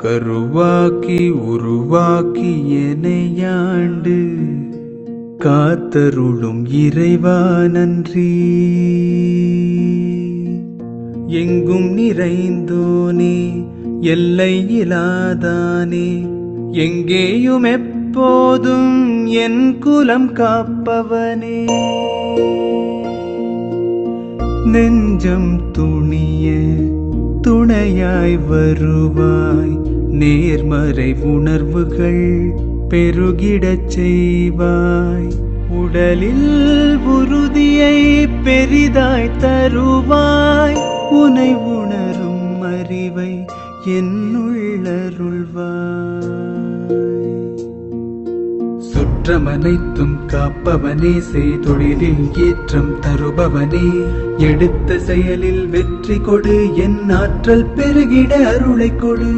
கருவாக்கி உருவாக்கி எனையாண்டு காத்தருளும் இறைவா நன்றி. எங்கும் நிறைந்தோனே எல்லை இலாதானே, எங்கேயும் எப்போதும் என் குலம் காப்பவனே. நெஞ்சம் துணிய துணையாய் வருவாய், நேர்மறை உணர்வுகள் பெருகிடச் செய்வாய். உடலில் உறுதியை பெரிதாய் தருவாய், உனை உணரும் அறிவை என்னுள்ளருள்வாய். சுற்றமனைத்தும் காப்பவனே, செய்தொழிலில் ஏற்றம் தருபவனே, எடுத்த செயலில் வெற்றி கொடு, என் ஆற்றல் பெருகிட அருளை கொடு.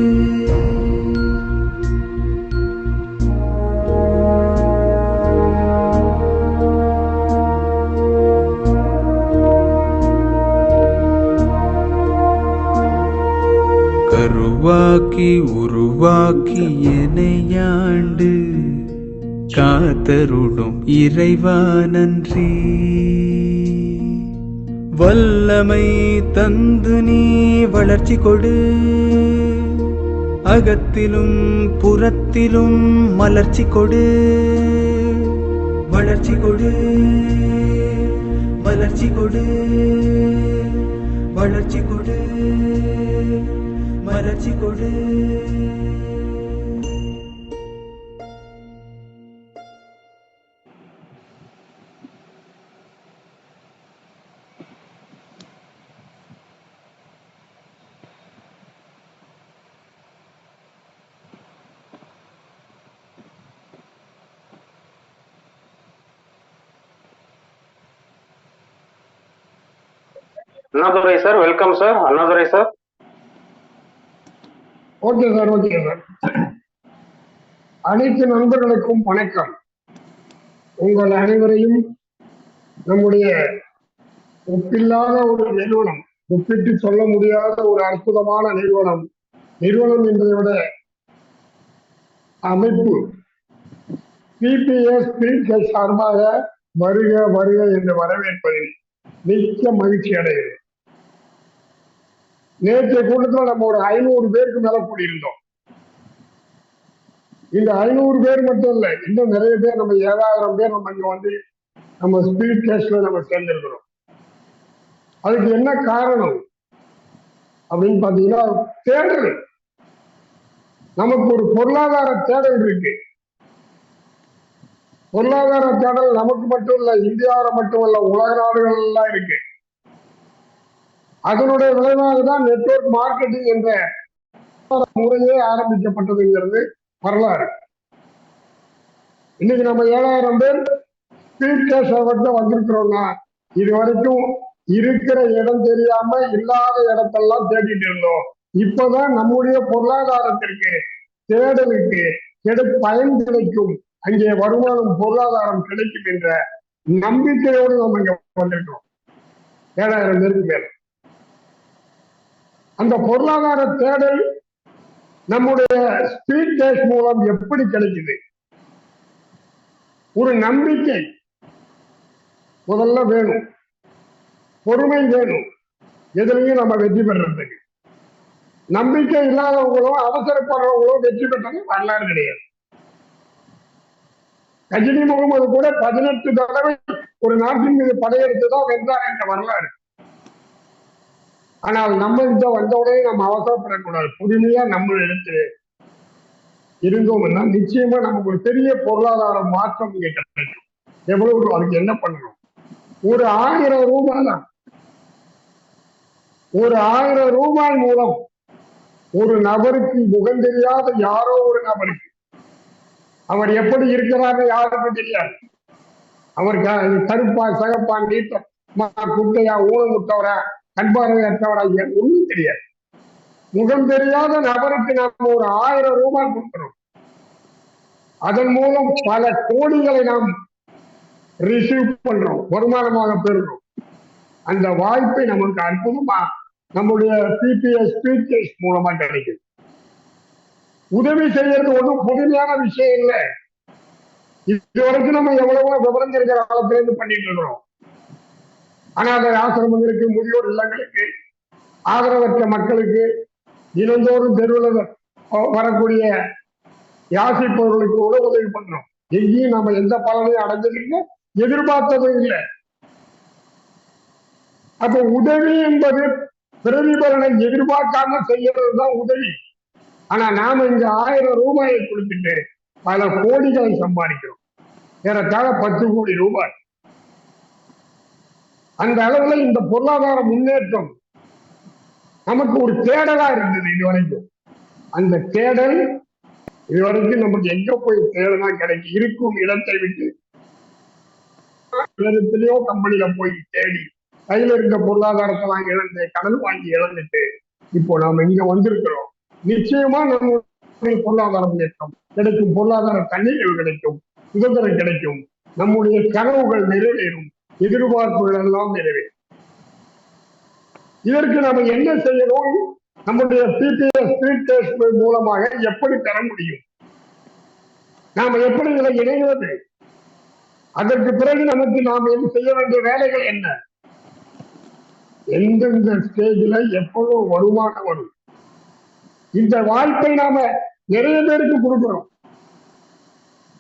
கருவாக்கி உருவாக்கி எனையாண்டு காத்தருளும் இறைவா நன்றி. வல்லமை தந்து நீ வளர்ச்சி கொடு, அகத்திலும் புறத்திலும் மலர்ச்சி கொடு. வளர்ச்சி கொடு, வளர்ச்சி கொடு, வளர்ச்சி கொடு, மலர்ச்சி கொடு. Annadurai sir, welcome sir. Annadurai sir. Okay sir, okay sir. அனைத்து நண்பர்களுக்கும் வணக்கம். உங்கள் அனைவரையும் நம்முடைய ஒப்பில்லாத ஒரு நிறுவனம், ஒப்பிட்டு சொல்ல முடியாத ஒரு அற்புதமான நிறுவனம் என்பதை விட அமைப்பு பிபிஎஸ் சார்பாக வருக வருக என்று வரவேற்பதில் மிக்க மகிழ்ச்சி அடைகிறது. நேற்றைய கூட்டத்தில் நம்ம ஒரு 500 பேருக்கு மேல கூடியிருந்தோம். இந்த 500 பேர் மட்டும் இல்ல, இன்னும் நிறைய பேர், நம்ம 7000 பேர் நம்ம இங்க வந்து நம்ம ஸ்பீட் கேஸ்ட்ல நம்ம சேர்ந்திருக்கிறோம். அதுக்கு என்ன காரணம் அப்படின்னு பாத்தீங்கன்னா, தேடல். நமக்கு ஒரு பொருளாதார தேடல் இருக்கு. பொருளாதார தேடல் நமக்கு மட்டும் இல்ல, இந்தியாவில் மட்டும் இல்ல, உலக நாடுகள் எல்லாம் இருக்கு. அதனுடைய விளைவாக தான் நெட்வொர்க் மார்க்கெட்டிங் என்ற முறையே ஆரம்பிக்கப்பட்டதுங்கிறது வரலாறு. இன்னைக்கு நம்ம 7000 பேர் ஸ்பீட் கேஸ் வந்திருக்கிறோம்னா, இது வரைக்கும் இருக்கிற இடம் தெரியாம இல்லாத இடத்தெல்லாம் தேடிட்டு இருந்தோம். இப்பதான் நம்முடைய பொருளாதாரத்திற்கு தேடலுக்கு பயன் கிடைக்கும், அங்கே வருமானம் பொருளாதாரம் கிடைக்கும் என்ற நம்பிக்கையோடு நம்ம இங்க வந்திருக்கிறோம். 7000 பேருக்கு மேல அந்த பொருளாதார தேடல் நம்முடைய ஸ்பீட் கேஸ் மூலம் எப்படி கிடைக்குது? ஒரு நம்பிக்கை முதல்ல வேணும், பொறுமை வேணும், எதுலையும் நம்ம வெற்றி பெறறதுக்கு. நம்பிக்கை இல்லாதவங்களும் அவசரப்படுறவங்களும் வெற்றி பெற்றது வரலாறு கிடையாது. கஜினி முகமது கூட 18 தடவை ஒரு நாட்டின் மீது படையெடுத்துதான் வென்றார் என்ற வரலாறு. ஆனால் நம்ம இந்த வந்தவுடனே நம்ம அவசரப்படக்கூடாது. புதுமையா நம்ம எடுத்து இருந்தோம்னா நிச்சயமா நமக்கு ஒரு பெரிய பொருளாதார மாற்றம் கிடைக்கும். எவ்வளவு அதுக்கு என்ன பண்ணணும்? ஒரு 1000 ரூபாய் தான். ஒரு 1000 ரூபாய் மூலம் ஒரு நபருக்கு, முகம் தெரியாத யாரோ ஒரு நபருக்கு, அவர் எப்படி இருக்கிறாரு யாருக்கும் தெரியாது. அவர் கருப்பா, சகப்பா, நீட்டம், குட்டையா, ஊனமுட்டவரா, கண்பார்வையற்றவரா, ஒன்றும் தெரியாது. முகம் தெரியாத நபருக்கு நாம் ஒரு 1000 ரூபாய் கொடுக்கிறோம். அதன் மூலம் பல கோடிகளை நாம் ரிசீவ் பண்றோம், வருமானமாக பெறுறோம். அந்த வாய்ப்பை நமக்கு அற்புதமா நம்முடைய பிபிஎஸ் மூலமா கிடைக்குது. உதவி செய்யறது ஒன்றும் புதுமையான விஷயம் இல்லை. இது வரைக்கும் நம்ம எவ்வளவோ விவரம் தெரிஞ்ச காலத்துல இருந்து பண்ணிட்டு இருக்கிறோம். அனாதை ஆசிரமங்களுக்கு, முதியோர் இல்லங்களுக்கு, ஆதரவற்ற மக்களுக்கு, தினந்தோறும் தெருவில் வரக்கூடிய யாசிப்பவர்களுக்கு கூட உதவி பண்றோம். எங்கேயும் நம்ம எந்த பலனையும் அடைஞ்சதில்லை, எதிர்பார்த்ததும் இல்லை. அப்ப உதவி என்பது பிரதிபலனை எதிர்பார்க்காம செய்யறதுதான் உதவி. ஆனா நாம இங்க 1000 ரூபாயை கொடுத்துட்டு பல கோடிகளை சம்பாதிக்கிறோம். ஏறத்தாழ 10 கோடி ரூபாய். அந்த அளவுல இந்த பொருளாதார முன்னேற்றம் நமக்கு ஒரு தேடலா இருந்தது இதுவரைக்கும். அந்த தேடல் இதுவரைக்கும் நமக்கு எங்க போய் தேடனா கிடைக்கும்? இருக்கும் இடத்தை விட்டு இடத்திலேயோ கம்பெனியில போய் தேடி கையில இருக்க பொருளாதாரத்தெல்லாம் இழந்து, கடன் வாங்கி இழந்துட்டு இப்போ நாம இங்க வந்திருக்கிறோம். நிச்சயமா நம்முடைய பொருளாதார முன்னேற்றம் கிடைக்கும், பொருளாதார தண்ணீர்கள் கிடைக்கும், சுதந்திரம் கிடைக்கும், நம்முடைய கனவுகள் நிறைவேறும், எதிர்பார்ப்புகள் எல்லாம் நிறைவேறும். இதற்கு நம்ம என்ன செய்யணும்? நம்முடைய பிபிஎஸ் ஸ்பீட் டெஸ்ட் மூலமாக எப்படி பெற முடியும்? நாம எப்படி இதை இணைவது? அதற்கு பிறகு நமக்கு நாம் செய்ய வேண்டிய வேலைகள் என்ன? எந்தெந்த ஸ்டேஜ்ல எப்போதோ வருமானம் வரும். இந்த வாய்ப்பை நாம நிறைய பேருக்கு கொடுக்கிறோம்.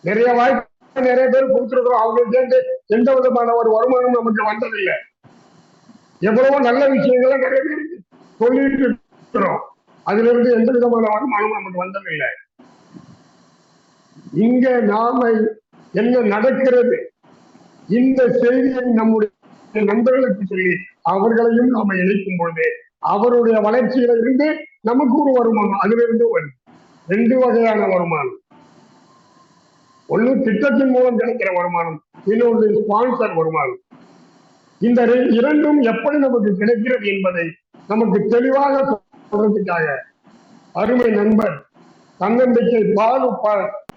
நிறைய வாய்ப்பு நிறைய பேர் கொடுத்திருக்கிறோம். அவங்க சேர்ந்து எந்த விதமான ஒரு வருமானம் நமக்கு வந்ததில்லை. எவ்வளவோ நல்ல விஷயங்களை நிறைய பேருக்கு சொல்லிட்டு இருக்கிறோம். அதுல இருந்து எந்த விதமான வருமானம் நமக்கு வந்ததில்லை. இங்க நாம என்ன நடக்கிறது, இந்த செய்தியை நம்முடைய நண்பர்களுக்கு சொல்லி அவர்களையும் நாம இணைக்கும் பொழுது அவருடைய வளர்ச்சியில இருந்து நமக்கு ஒரு வருமானம் அதுல இருந்து வரும். 2 வகையான வருமானம். ஒண்ணு திட்டத்தின் மூலம் கிடைக்கிற வருமானம், இன்னொன்று ஸ்பான்சர் வருமானம். இந்த இரண்டும் எப்படி நமக்கு கிடைக்கிறது என்பதை நமக்கு தெளிவாக சொல்றதுக்காக அருமை நண்பர் தன்னம்பிக்கை பாலு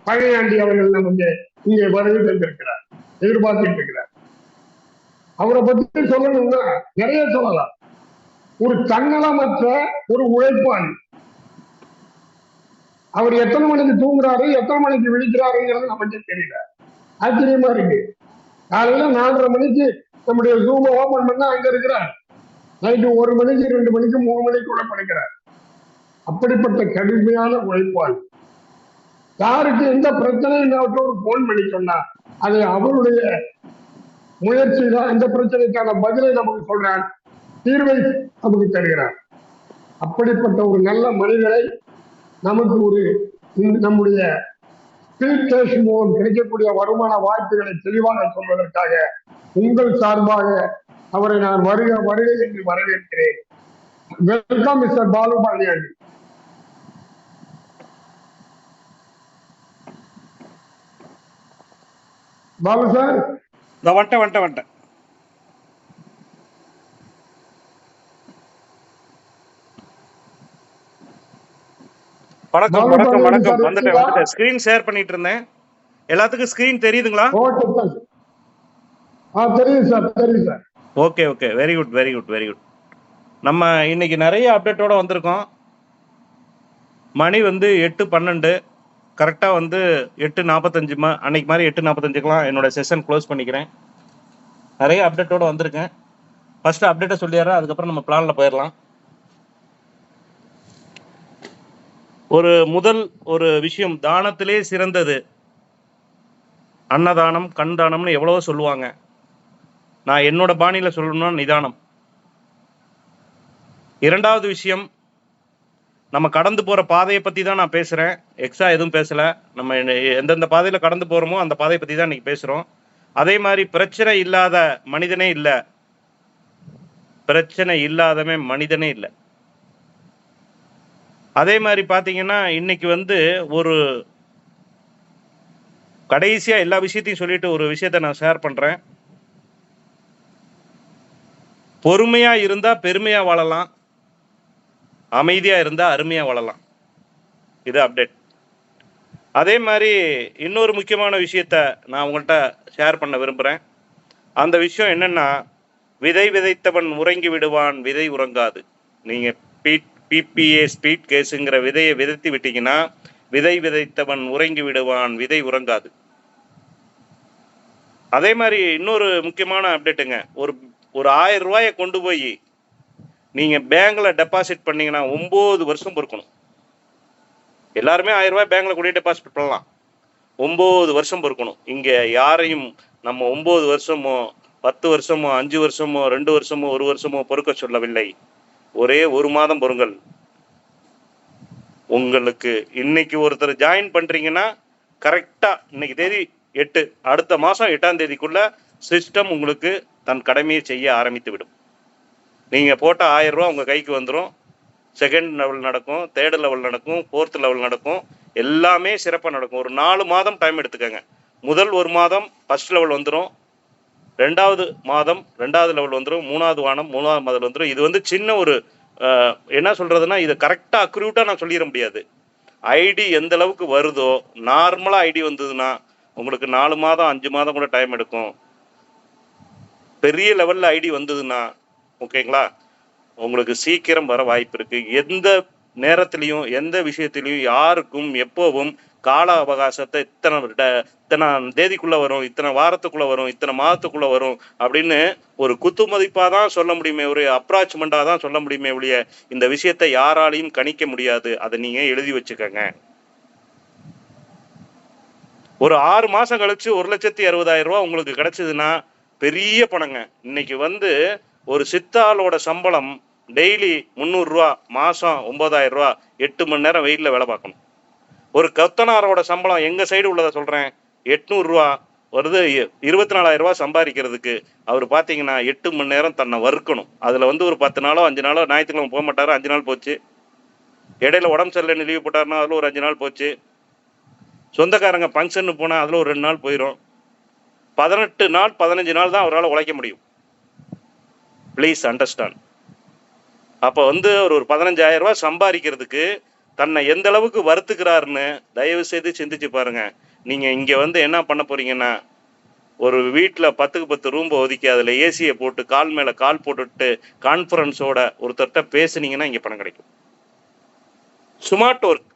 பழையாண்டி அவர்கள் நமக்கு இங்கே வருகை தந்திருக்கிறார், எதிர்பார்த்துட்டு இருக்கிறார். அவரை பற்றி சொல்லணும்னா நிறைய சொல்லலாம். ஒரு தன்னலமற்ற ஒரு உழைப்பாளி. அவர் எத்தனை மணிக்கு தூங்குறாரு, எத்தனை மணிக்கு விழிக்கிறாருங்கிறது நமக்கு தெரியல. ஆச்சரியமா இருக்கு. காலையில 4:30 மணிக்கு நம்முடைய ஜூமை ஓபன் பண்ணா அங்க இருக்கிறார். நைட்டு 1 மணிக்கு, 2 மணிக்கு, 3 மணிக்கு கூட படுக்கிறார். அப்படிப்பட்ட கடுமையான உழைப்பாளி. யாருக்கு எந்த பிரச்சனையும் ஒரு போன் பண்ணி சொன்னா அது அவருடைய முயற்சி தான் அந்த பிரச்சனைக்கான பதிலை நமக்கு சொல்றார், தீர்வை நமக்கு தருகிறார். அப்படிப்பட்ட ஒரு நல்ல மனிதரை நமக்கு ஒரு நம்முடைய மூலம் கிடைக்கக்கூடிய வருமான வாய்ப்புகளை தெளிவாக சொல்வதற்காக உங்கள் சார்பாக அவரை நான் வருக வருகை என்று வரவேற்கிறேன். Welcome mister Balu Palaniyandi. Balu sir, வந்துட்டேன். வணக்கம். வந்துட்டேன். ஸ்கிரீன் ஷேர் பண்ணிட்டு இருந்தேன். எல்லாத்துக்கும் ஸ்கிரீன் தெரியுதுங்களா? தெரியும் சார். ஓகே. Very good. நம்ம இன்னைக்கு நிறைய அப்டேட்டோட வந்திருக்கோம். மணி 8:12 கரெக்டா 8:45 அன்னைக்கு மாதிரி 8:45க்குலாம் என்னோட செஷன் க்ளோஸ் பண்ணிக்கிறேன். நிறைய அப்டேட்டோட வந்திருக்கேன். ஃபர்ஸ்ட் அப்டேட்டை சொல்லிடுறேன், அதுக்கப்புறம் நம்ம பிளான்ல போயிடலாம். ஒரு விஷயம், தானத்திலே சிறந்தது அன்னதானம், கண் தானம்னு எவ்வளவோ சொல்லுவாங்க. நான் என்னோட பாணியில சொல்லணும்னா நிதானம். 2வது விஷயம், நம்ம கடந்து போற பாதையை பத்தி தான் நான் பேசுறேன். எக்ஸ்ட்ரா எதுவும் பேசல. நம்ம எந்தெந்த பாதையில கடந்து போறோமோ அந்த பாதையை பத்தி தான் இன்னைக்கு பேசுறோம். அதே மாதிரி பிரச்சனை இல்லாத மனிதனே இல்லை. பிரச்சனை இல்லாதவன் மனிதனே இல்லை. அதே மாதிரி பாத்தீங்கன்னா இன்னைக்கு ஒரு கடைசியா எல்லா விஷயத்தையும் சொல்லிட்டு ஒரு விஷயத்த நான் ஷேர் பண்றேன். பொறுமையா இருந்தா பெருமையா வாழலாம், அமைதியா இருந்தா அருமையா வாழலாம். இது அப்டேட். அதே மாதிரி இன்னொரு முக்கியமான விஷயத்த நான் உங்கள்கிட்ட ஷேர் பண்ண விரும்புகிறேன். அந்த விஷயம் என்னன்னா, விதை விதைத்தவன் உறங்கி விடுவான், விதை உறங்காது. நீங்கள் பிபிஏ ஸ்பீட் கேஸுங்கிற விதையை விதைத்து விட்டீங்கன்னா விதை விதைத்தவன் உறங்கி விடுவான், விதை உறங்காது. அதே மாதிரி இன்னொரு முக்கியமான அப்டேட்டுங்க. ஒரு 1000 ரூபாயை கொண்டு போய் நீங்க பேங்க்ல டெபாசிட் பண்ணீங்கன்னா 9 வருஷம் பொறுக்கணும். எல்லாருமே 1000 ரூபாய் பேங்க்ல கூட டெபாசிட் பண்ணலாம். 9 வருஷம் பொறுக்கணும். இங்க யாரையும் நம்ம 9 வருஷமோ 10 வருஷமோ 5 வருஷமோ 2 வருஷமோ 1 வருஷமோ பொறுக்க சொல்லவில்லை. ஒரே 1 மாதம் பொறுங்கள். உங்களுக்கு இன்னைக்கு ஒருத்தர் ஜாயின் பண்றீங்கன்னா கரெக்டா இன்னைக்கு தேதி 8, அடுத்த மாசம் 8ஆம் தேதிக்குள்ள சிஸ்டம் உங்களுக்கு தன் கடமையை செய்ய ஆரம்பித்து விடும். நீங்க போட்ட 1000 ரூபாய் உங்க கைக்கு வந்துடும். செகண்ட் லெவல் நடக்கும், தேர்ட் லெவல் நடக்கும், ஃபோர்த் லெவல் நடக்கும். எல்லாமே சிறப்பாக நடக்கும். ஒரு 4 மாதம் டைம் எடுத்துக்கோங்க. முதல் 1 மாதம் ஃபர்ஸ்ட் லெவல் வந்துடும், 2வது மாதம் 2வது லெவல் வந்துடும், 3வது வாரம் 3வது மாதம் வந்துடும். இது வந்து சின்ன ஒரு என்ன சொல்றதுன்னா, இதை கரெக்டாக அக்யூரேட்டாக நான் சொல்லிட முடியாது. ஐடி எந்த அளவுக்கு வருதோ, நார்மலாக ஐடி வந்ததுன்னா உங்களுக்கு 4 மாதம் 5 மாதம் கூட டைம் எடுக்கும். பெரிய லெவலில் ஐடி வந்ததுன்னா ஓகேங்களா, உங்களுக்கு சீக்கிரம் வர வாய்ப்பு இருக்கு. எந்த நேரத்திலையும் எந்த விஷயத்திலையும் யாருக்கும் எப்போவும் கால அவகாசத்தை இத்தனை தேதிக்குள்ள வரும், இத்தனை வாரத்துக்குள்ள வரும், இத்தனை மாதத்துக்குள்ள வரும் அப்படின்னு ஒரு குத்து மதிப்பா தான் சொல்ல முடியுமே, ஒரு அப்ராச்மெண்டா தான் சொல்ல முடியுமே ஒழிய இந்த விஷயத்தை யாராலையும் கணிக்க முடியாது. அதை நீங்க எழுதி வச்சுக்கோங்க. ஒரு 6 மாசம் கழிச்சு 1,60,60,000 ரூபாய் உங்களுக்கு கிடைச்சதுன்னா பெரிய பணங்க. இன்னைக்கு வந்து ஒரு சித்தாளோட சம்பளம் டெய்லி 300 ரூபா, மாசம் 9,000 ரூபா, 8 மணி நேரம் வெயில்ல வேலை பார்க்கணும். ஒரு கொத்தனாரோட சம்பளம் எங்க சைடு உள்ளதை சொல்றேன், 800 ரூபா வருது. 24,000 ரூபா சம்பாதிக்கிறதுக்கு அவர் பாத்தீங்கன்னா 8 மணி நேரம் தன்னை வறுக்கணும். அதுல வந்து ஒரு 10 நாளோ 5 நாளோ, ஞாயிற்றுக்கிழமை போக மாட்டாரு, 5 நாள் போச்சு. இடையில உடம்பு சரியில்லைன்னு லீவ் போட்டாருன்னா அதுல ஒரு 5 நாள் போச்சு. சொந்தக்காரங்க ஃபங்க்ஷன் போனா அதுல ஒரு 2 நாள் போயிடும். 18 நாள் 15 நாள் தான் அவரால் உழைக்க முடியும். Please understand. அப்போ வந்து ஒரு 15,000 ரூபாய் சம்பாதிக்கிறதுக்கு தன்னை எந்த அளவுக்கு வருத்துக்கிறாருன்னு தயவு செய்து சிந்திச்சு பாருங்க. நீங்க இங்க வந்து என்ன பண்ண போறீங்கன்னா, ஒரு வீட்டில் 10க்கு 10 ரூம் ஒதுக்கி அதில் ஏசியை போட்டு கால் மேலே கால் போட்டுட்டு கான்ஃபரன்ஸோட ஒருத்தர்கிட்ட பேசுனீங்கன்னா இங்கே பணம் கிடைக்கும். ஸ்மார்ட் ஒர்க்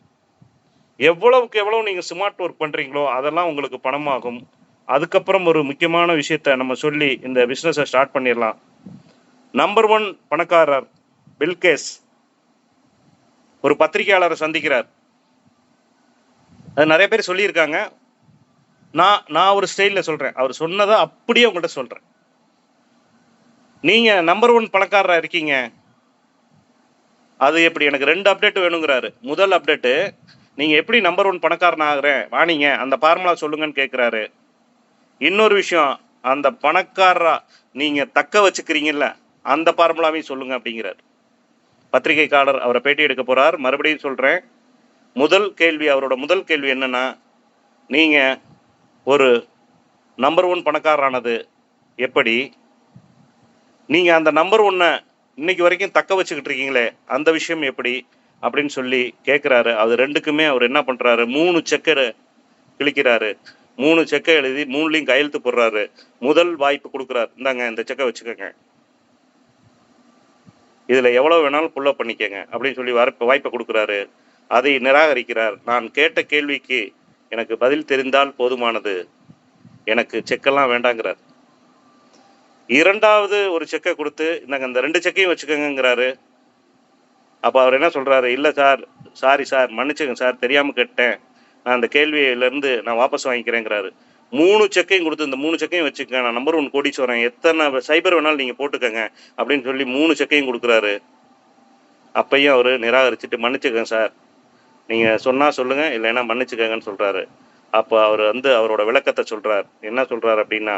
எவ்வளவுக்கு எவ்வளவு நீங்கள் ஸ்மார்ட் ஒர்க் பண்ணுறீங்களோ அதெல்லாம் உங்களுக்கு பணமாகும். அதுக்கப்புறம் ஒரு முக்கியமான விஷயத்த நம்ம சொல்லி இந்த பிஸ்னஸை ஸ்டார்ட் பண்ணிடலாம். நம்பர் 1 பணக்காரர் பில்கேஸ் ஒரு பத்திரிகையாளரை சந்திக்கிறார். அது நிறைய பேர் சொல்லியிருக்காங்க. நான் ஒரு ஸ்டைலில் சொல்கிறேன். அவர் சொன்னதை அப்படியே உங்கள்கிட்ட சொல்கிறேன். நீங்கள் நம்பர் 1 பணக்காரராக இருக்கீங்க, அது எப்படி? எனக்கு 2 அப்டேட் வேணுங்கிறாரு. முதல் அப்டேட்டு, நீங்கள் எப்படி நம்பர் 1 பணக்காரன் ஆகிறேன் வாணிங்க அந்த ஃபார்முலா சொல்லுங்கன்னு கேட்குறாரு. இன்னொரு விஷயம், அந்த பணக்காரரா நீங்கள் தக்க வச்சுக்கிறீங்கல்ல அந்த ஃபார்முலாவையும் சொல்லுங்க அப்படிங்கிறார். பத்திரிகைக்காரர் அவரை பேட்டி எடுக்க போகிறார். மறுபடியும் சொல்கிறேன், அவரோட முதல் கேள்வி என்னன்னா, நீங்கள் ஒரு நம்பர் 1 பணக்காரரானது எப்படி? நீங்கள் அந்த நம்பர் 1 இன்னைக்கு வரைக்கும் தக்க வச்சுக்கிட்டு இருக்கீங்களே அந்த விஷயம் எப்படி அப்படின்னு சொல்லி கேட்குறாரு. அது 2க்குமே அவர் என்ன பண்ணுறாரு, 3 செக்கை கிழிக்கிறாரு. 3 செக்கை எழுதி 3லையும் கையெழுத்து போடுறாரு. முதல் வாய்ப்பு கொடுக்குறாரு, இந்தாங்க இந்த செக்கை வச்சுக்கோங்க, இதில் எவ்வளோ வேணாலும் புல்லப் பண்ணிக்கங்க அப்படின்னு சொல்லி வாய்ப்பை கொடுக்குறாரு. அதை நிராகரிக்கிறார். நான் கேட்ட கேள்விக்கு எனக்கு பதில் தெரிந்தால் போதுமானது, எனக்கு செக்கெல்லாம் வேண்டாங்கிறார். 2வது ஒரு செக்கை கொடுத்து இந்தாங்க இந்த 2 செக்கையும் வச்சுக்கோங்கிறாரு. அப்போ அவர் என்ன சொல்கிறாரு, இல்லை சார், சாரி சார், மன்னிச்சுங்க சார், தெரியாமல் கேட்டேன், நான் அந்த கேள்வியிலேருந்து நான் வாபஸ் வாங்கிக்கிறேங்கிறாரு. 3 செக்கையும் கொடுத்து இந்த 3 செக்கையும் வச்சுக்கங்க, நான் நம்பர் 1 கோடீஸ்வரன், எத்தனை சைபர் வேணாலும் நீங்கள் போட்டுக்கங்க அப்படின்னு சொல்லி 3 செக்கையும் கொடுக்குறாரு. அப்பையும் அவர் நிராகரிச்சுட்டு மன்னிச்சுக்கங்க சார், நீங்கள் சொன்னால் சொல்லுங்கள், இல்லைன்னா மன்னிச்சுக்கங்கன்னு சொல்கிறாரு. அப்போ அவர் வந்து அவரோட விளக்கத்தை சொல்கிறார். என்ன சொல்கிறார் அப்படின்னா,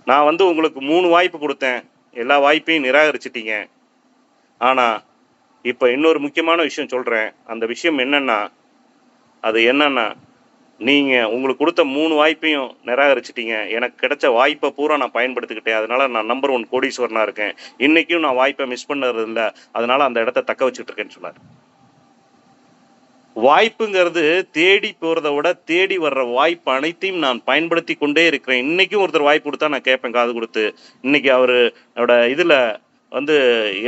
நான் வந்து உங்களுக்கு 3 வாய்ப்பு கொடுத்தேன், எல்லா வாய்ப்பையும் நிராகரிச்சிட்டீங்க. ஆனால் இப்போ இன்னொரு முக்கியமான விஷயம் சொல்கிறேன். அந்த விஷயம் என்னென்னா, அது என்னென்னா, நீங்கள் உங்களுக்கு கொடுத்த 3 வாய்ப்பையும் நிராகரிச்சிட்டீங்க. எனக்கு கிடைச்ச வாய்ப்பை பூரா நான் பயன்படுத்திக்கிட்டேன். அதனால நான் நம்பர் 1 கோடீஸ்வரனாக இருக்கேன். இன்றைக்கும் நான் வாய்ப்பை மிஸ் பண்ணுறது இல்லை. அதனால் அந்த இடத்த தக்க வச்சுட்டு இருக்கேன்னு சொன்னார். வாய்ப்புங்கிறது தேடி போகிறத விட தேடி வர்ற வாய்ப்பு அனைத்தையும் நான் பயன்படுத்தி கொண்டே இருக்கிறேன். இன்றைக்கும் ஒருத்தர் வாய்ப்பு கொடுத்தா நான் கேட்பேன் காது கொடுத்து. இன்னைக்கு அவரோட இதில் வந்து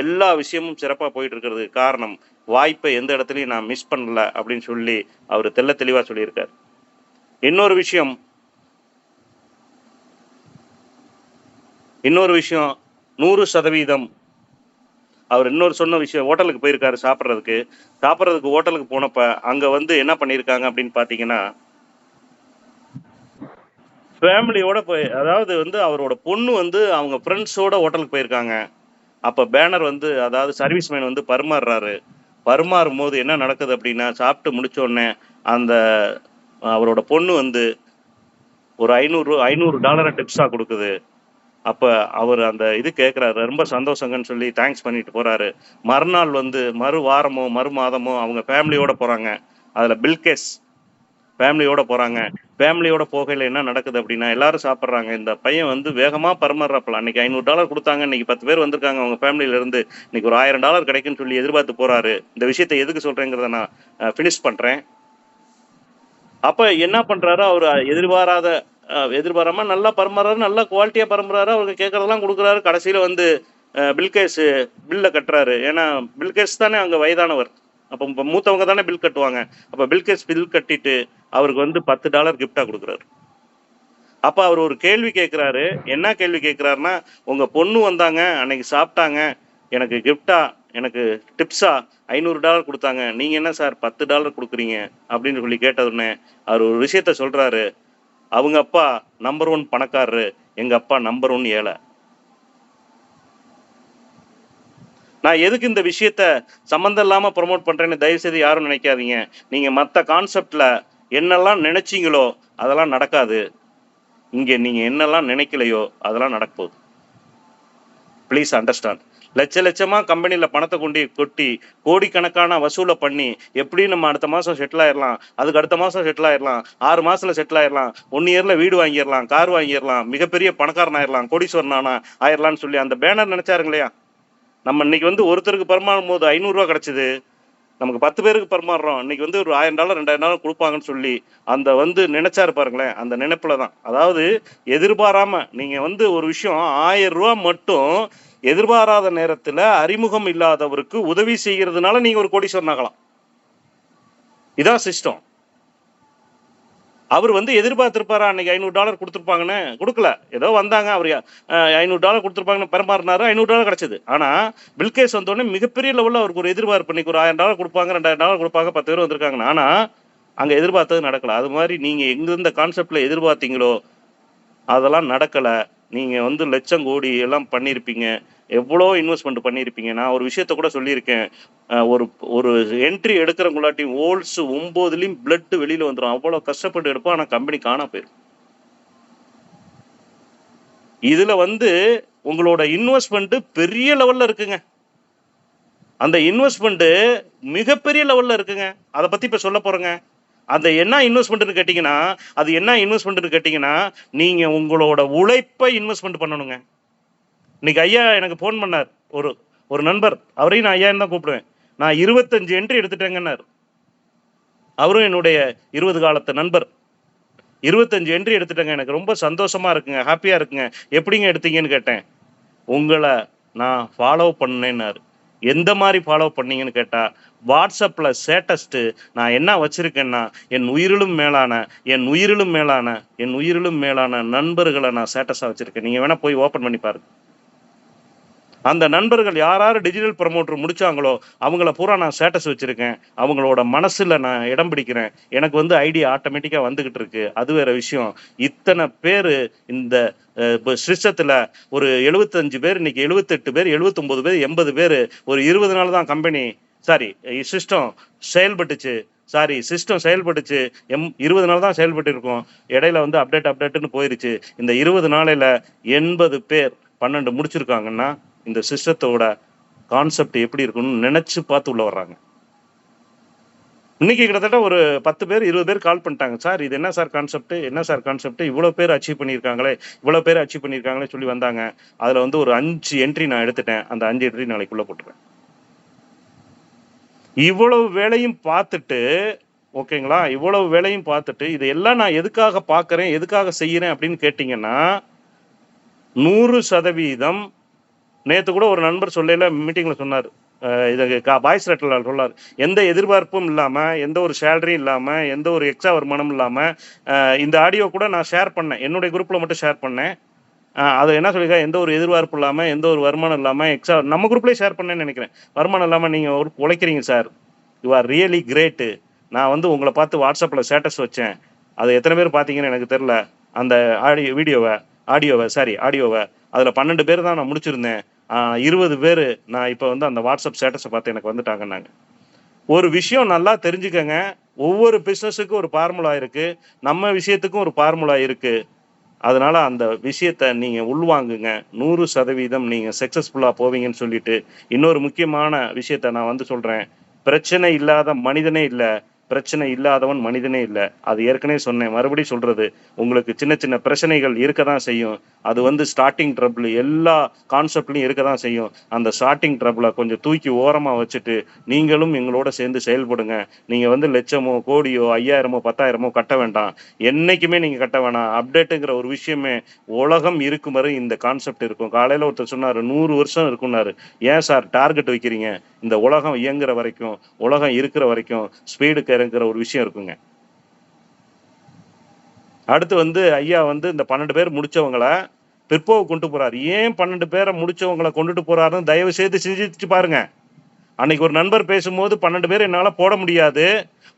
எல்லா விஷயமும் சிறப்பாக போயிட்டு இருக்கிறதுக்கு காரணம் வாய்ப்பை எந்த இடத்துலையும் நான் மிஸ் பண்ணல அப்படின்னு சொல்லி அவர் தெள்ள தெளிவாக சொல்லியிருக்கார். இன்னொரு விஷயம் 100% அவர் இன்னொரு சொன்ன விஷயம், ஹோட்டலுக்கு போயிருக்காரு சாப்பிட்றதுக்கு ஹோட்டலுக்கு போனப்ப அங்கே வந்து என்ன பண்ணியிருக்காங்க அப்படின்னு பார்த்தீங்கன்னா, ஃபேமிலியோட போய், அதாவது வந்து அவரோட பொண்ணு வந்து அவங்க ஃப்ரெண்ட்ஸோட ஹோட்டலுக்கு போயிருக்காங்க. அப்போ பேனர் வந்து, அதாவது சர்வீஸ்மேன் வந்து பருமாறும் போது என்ன நடக்குது அப்படின்னா, சாப்பிட்டு முடிச்ச உடனே அந்த அவரோட பொண்ணு வந்து ஒரு $500 டிப்ஸாக கொடுக்குது. அப்போ அவர் அந்த இது கேட்குறாரு, ரொம்ப சந்தோஷங்கன்னு சொல்லி தேங்க்ஸ் பண்ணிட்டு போகிறாரு. மறுநாள் வந்து மறு மாதமோ அவங்க ஃபேமிலியோட போகிறாங்க. அதில் பில்கேஸ் ஃபேமிலியோட போகிறாங்க. ஃபேமிலியோட போகையில் என்ன நடக்குது அப்படின்னா, எல்லாரும் சாப்பிட்றாங்க. இந்த பையன் வந்து வேகமாக பரிமாறுறாப்புல. அன்றைக்கி $500 கொடுத்தாங்க, இன்றைக்கி 10 பேர் வந்திருக்காங்க அவங்க ஃபேமிலியிலேருந்து, இன்றைக்கி ஒரு $1000 கிடைக்குன்னு சொல்லி எதிர்பார்த்து போகிறாரு. இந்த விஷயத்தை எதுக்கு சொல்கிறேங்கிறத நான் ஃபினிஷ் பண்ணுறேன். அப்போ என்ன பண்ணுறாரு, அவர் எதிர்பாராம நல்லா பரிமாறாரு, நல்லா குவாலிட்டியாக பரிமாறாரு, அவருக்கு கேட்குறதெல்லாம் கொடுக்குறாரு. கடைசியில் வந்து பில்கேஸ் பில்லை கட்டுறாரு. ஏன்னா பில்கேஸ் தானே அங்கே வயதானவர், அப்போ மூத்தவங்க தானே பில் கட்டுவாங்க. அப்போ பில்கேஸ் பில் கட்டிட்டு அவருக்கு வந்து $10 கிஃப்டாக கொடுக்குறாரு. அப்போ அவர் ஒரு கேள்வி கேட்குறாரு. என்ன கேள்வி கேட்குறாருன்னா, உங்கள் பொண்ணு வந்தாங்க, அன்னைக்கு சாப்பிட்டாங்க, எனக்கு கிஃப்டா, எனக்கு டிப்ஸா $500 கொடுத்தாங்க, நீங்கள் என்ன சார் $10 கொடுக்குறீங்க அப்படின்னு சொல்லி கேட்டதுடனே அவர் ஒரு விஷயத்த சொல்கிறாரு. அவங்க அப்பா நம்பர் 1 பணக்காரரு, எங்கள் அப்பா நம்பர் 1 ஏழை. நான் எதுக்கு இந்த விஷயத்த சம்மந்தம் இல்லாமல் ப்ரொமோட் பண்ணுறேன்னு தயவுசெய்து யாரும் நினைக்காதீங்க. நீங்கள் மற்ற கான்செப்டில் என்னெல்லாம் நினைச்சிங்களோ அதெல்லாம் நடக்காது. இங்கே நீங்கள் என்னெல்லாம் நினைக்கலையோ அதெல்லாம் நடக்க போகுது. Please understand. லட்சமாக கம்பெனியில் பணத்தை கொட்டி கோடிக்கணக்கான வசூலை பண்ணி எப்படி நம்ம அடுத்த மாதம் செட்டில் ஆயிடலாம், அதுக்கு அடுத்த மாதம் செட்டில் ஆயிடலாம், 6 மாதத்தில் செட்டில் ஆயிடலாம், 1 இயரில் வீடு வாங்கிடலாம், கார் வாங்கிடலாம், மிகப்பெரிய பணக்காரன் ஆயிடலாம், கோடீஸ்வரன் ஆயிடலான்னு சொல்லி அந்த பேனர் நினைச்சாருங்க இல்லையா? நம்ம இன்னைக்கு வந்து ஒருத்தருக்கு பரிமாறும் போது $500 கிடச்சிது, நமக்கு 10 பேருக்கு பரிமாறுறோம், இன்னைக்கு வந்து ஒரு $1000 $2000 கொடுப்பாங்கன்னு சொல்லி அந்த வந்து நினைச்சாரு பாருங்களேன். அந்த நினைப்புல தான், அதாவது எதிர்பாராம நீங்கள் வந்து ஒரு விஷயம் $1000 மட்டும் எதிர்பாராத நேரத்தில் அறிமுகம் இல்லாதவருக்கு உதவி செய்கிறதுனால நீங்கள் ஒரு கோடீஸ்வரன் ஆகலாம். இதான் சிஸ்டம். அவர் வந்து எதிர்பார்த்திருப்பாரா அன்னைக்கு $500 கொடுத்துருப்பாங்கன்னு? கொடுக்கல. ஏதோ வந்தாங்க, அவர் $500 கொடுத்துருப்பாங்கன்னு பரிமாறினாரு, $500 கிடைச்சது. ஆனால் பில்கேஸ் வந்தோடனே மிகப்பெரிய லெவலில் அவருக்கு ஒரு எதிர்பார்ப்பு, இன்னைக்கு ஒரு $1000 கொடுப்பாங்க, $2000 கொடுப்பாங்க, 10 பேர் வந்திருக்காங்கன்னு. ஆனால் அங்கே எதிர்பார்த்தது நடக்கல. அது மாதிரி நீங்கள் எந்தெந்த கான்செப்டில் எதிர்பார்த்தீங்களோ அதெல்லாம் நடக்கலை. நீங்கள் வந்து லட்சம் கோடி எல்லாம் பண்ணியிருப்பீங்க, எவ்வளோ இன்வெஸ்ட்மெண்ட் பண்ணியிருப்பீங்க. நான் ஒரு விஷயத்த கூட சொல்லியிருக்கேன், ஒரு என்ட்ரி எடுக்கிறவங்களாட்டி ஹோல்ஸ் 9லையும் பிளட் வெளியில் வந்துடும். அவ்வளோ கஷ்டப்பட்டு எடுப்போம், ஆனால் கம்பெனி காணா போயிடும். இதில் வந்து உங்களோட இன்வெஸ்ட்மெண்ட்டு பெரிய லெவலில் இருக்குங்க. அந்த இன்வெஸ்ட்மெண்ட்டு மிகப்பெரிய லெவலில் இருக்குங்க. அதை பற்றி இப்போ சொல்ல போகிறேங்க. அந்த என்ன இன்வெஸ்ட்மெண்ட்னு கேட்டிங்கன்னா, நீங்கள் உங்களோட உழைப்பை இன்வெஸ்ட்மெண்ட் பண்ணணுங்க. இன்னைக்கு ஐயா எனக்கு ஃபோன் பண்ணார், ஒரு நண்பர், அவரையும் நான் ஐயான்னு தான் கூப்பிடுவேன். நான் 25 என்ட்ரி எடுத்துட்டேங்கன்னார். அவரும் என்னுடைய 20 காலத்து நண்பர். 25 என்ட்ரி எடுத்துட்டேங்க, எனக்கு ரொம்ப சந்தோஷமா இருக்குங்க, ஹாப்பியாக இருக்குங்க. எப்படிங்க எடுத்தீங்கன்னு கேட்டேன். உங்களை நான் ஃபாலோ பண்ணேன்னாரு. எந்த மாதிரி ஃபாலோ பண்ணீங்கன்னு கேட்டால், வாட்ஸ்அப்பில் ஸ்டேட்டஸ்ட்டு நான் என்ன வச்சுருக்கேன்னா, என் உயிரிலும் மேலான நண்பர்களை நான் ஸ்டேட்டஸாக வச்சுருக்கேன். நீங்கள் வேணால் போய் ஓப்பன் பண்ணி பாருங்க. அந்த நண்பர்கள் யார் டிஜிட்டல் ப்ரமோட்டர் முடிச்சாங்களோ அவங்கள பூரா நான் ஸ்டேட்டஸ் வச்சுருக்கேன். அவங்களோட மனசில் நான் இடம் பிடிக்கிறேன். எனக்கு வந்து ஐடியா ஆட்டோமேட்டிக்காக வந்துக்கிட்டு இருக்கு. அது வேறு விஷயம். இத்தனை பேர் இந்த சிஸ்டத்தில் ஒரு 75 பேர், இன்னைக்கு 78 பேர், 79 பேர், 80 பேர், ஒரு 20 நாள் தான் சிஸ்டம் செயல்பட்டுச்சு. 20 நாள் தான் செயல்பட்டு இருக்கும். இடையில வந்து அப்டேட்னு போயிருச்சு. இந்த 20 நாளையில் 80 பேர் 12 முடிச்சிருக்காங்கன்னா இந்த சிஸ்டத்தோட கான்செப்ட் எப்படி இருக்குன்னு நினைச்சு பார்த்து உள்ள வர்றாங்க. இன்னைக்கு கிட்டத்தட்ட ஒரு 10 பேர் 20 பேர் கால் பண்ணிட்டாங்க, சார் இது என்ன சார் கான்செப்ட், இவ்வளோ பேர் அச்சீவ் பண்ணியிருக்காங்களே சொல்லி வந்தாங்க. அதில் வந்து ஒரு 5 என்ட்ரி நான் எடுத்துட்டேன். அந்த 5 என்ட்ரி நாளைக்குள்ளே போட்டுருவேன். இவ்வளவு வேலையும் பார்த்துட்டு, ஓகேங்களா, இவ்வளவு வேலையும் பார்த்துட்டு இதையெல்லாம் நான் எதுக்காக பார்க்குறேன், எதுக்காக செய்கிறேன் அப்படின்னு கேட்டிங்கன்னா, 100% நேற்று கூட ஒரு நண்பர் சொல்லையில் மீட்டிங்கில் சொன்னார், இது வாய்ஸ் ரெட்டில் சொன்னார், எந்த எதிர்பார்ப்பும் இல்லாமல், எந்த ஒரு சேலரியும் இல்லாமல், எந்த ஒரு எக்ஸ்ட்ரா வருமானம் இல்லாமல், இந்த ஆடியோ கூட நான் ஷேர் பண்ணேன், என்னுடைய குரூப்பில் மட்டும் ஷேர் பண்ணேன். அது என்ன சொல்லியிருக்கா, எந்த ஒரு எதிர்பார்ப்பு இல்லாமல், எந்த ஒரு வருமானம் இல்லாமல், எக்ஸ்ட்ரா நம்ம குரூப்லேயே ஷேர் பண்ணேன்னு நினைக்கிறேன். வருமானம் இல்லாமல் நீங்கள் உழைக்கிறீங்க sir, you are really great. நான் வந்து உங்களை பார்த்து வாட்ஸ்அப்பில் ஸ்டேட்டஸ் வச்சேன், அது எத்தனை பேர் பார்த்தீங்கன்னு எனக்கு தெரில. அந்த ஆடியோவை அதில் 12 பேர் தான் நான் முடிச்சிருந்தேன். 20 பேர் நான் இப்போ வந்து அந்த வாட்ஸ்அப் ஸ்டேட்டஸை பார்த்து எனக்கு வந்துட்டாங்கன்னாங்க. ஒரு விஷயம் நல்லா தெரிஞ்சுக்கங்க, ஒவ்வொரு பிஸ்னஸுக்கும் ஒரு ஃபார்முலா இருக்குது, நம்ம விஷயத்துக்கும் ஒரு ஃபார்முலா இருக்குது. அதனால அந்த விஷயத்த நீங்கள் உள்வாங்குங்க. 100% நீங்கள் சக்ஸஸ்ஃபுல்லாக போவீங்கன்னு சொல்லிட்டு, இன்னொரு முக்கியமான விஷயத்த நான் வந்து சொல்கிறேன். பிரச்சனை இல்லாத மனிதனே இல்லை, பிரச்சனை இல்லாதவன் மனிதனே இல்லை. அது ஏற்கனவே சொன்னேன், மறுபடியும் சொல்கிறது, உங்களுக்கு சின்ன சின்ன பிரச்சனைகள் இருக்க தான் செய்யும். அது வந்து ஸ்டார்டிங் ட்ரபிள் எல்லா கான்செப்ட்லையும் இருக்க தான் செய்யும். அந்த ஸ்டார்டிங் ட்ரபிளை கொஞ்சம் தூக்கி ஓரமாக வச்சுட்டு நீங்களும் எங்களோட சேர்ந்து செயல்படுங்க. நீங்கள் வந்து லட்சமோ கோடியோ 5000மோ 10,000மோ கட்ட வேண்டாம், என்றைக்குமே நீங்கள் கட்ட வேணாம். அப்டேட்டுங்கிற ஒரு விஷயமே உலகம் இருக்கும் வரை இந்த கான்செப்ட் இருக்கும். காலையில் ஒருத்தர் சொன்னார் 100 வருஷம் இருக்குன்னாரு. ஏன் சார் டார்கெட் வைக்கிறீங்க? இந்த உலகம் இயங்குற வரைக்கும், உலகம் இருக்கிற வரைக்கும் ஸ்பீடுக்கு இறங்குற ஒரு விஷயம் இருக்குங்க. அடுத்து வந்து ஐயா வந்து இந்த 12 பேர் முடிச்சவங்களை பிற்போவு கொண்டு போறாரு. ஏன் 12 பேரை முடிச்சவங்களை கொண்டுட்டு போறாருன்னு தயவு செய்து சிந்திச்சு பாருங்க. அன்னைக்கு ஒரு நண்பர் பேசும்போது 12 பேர் என்னால போட முடியாது,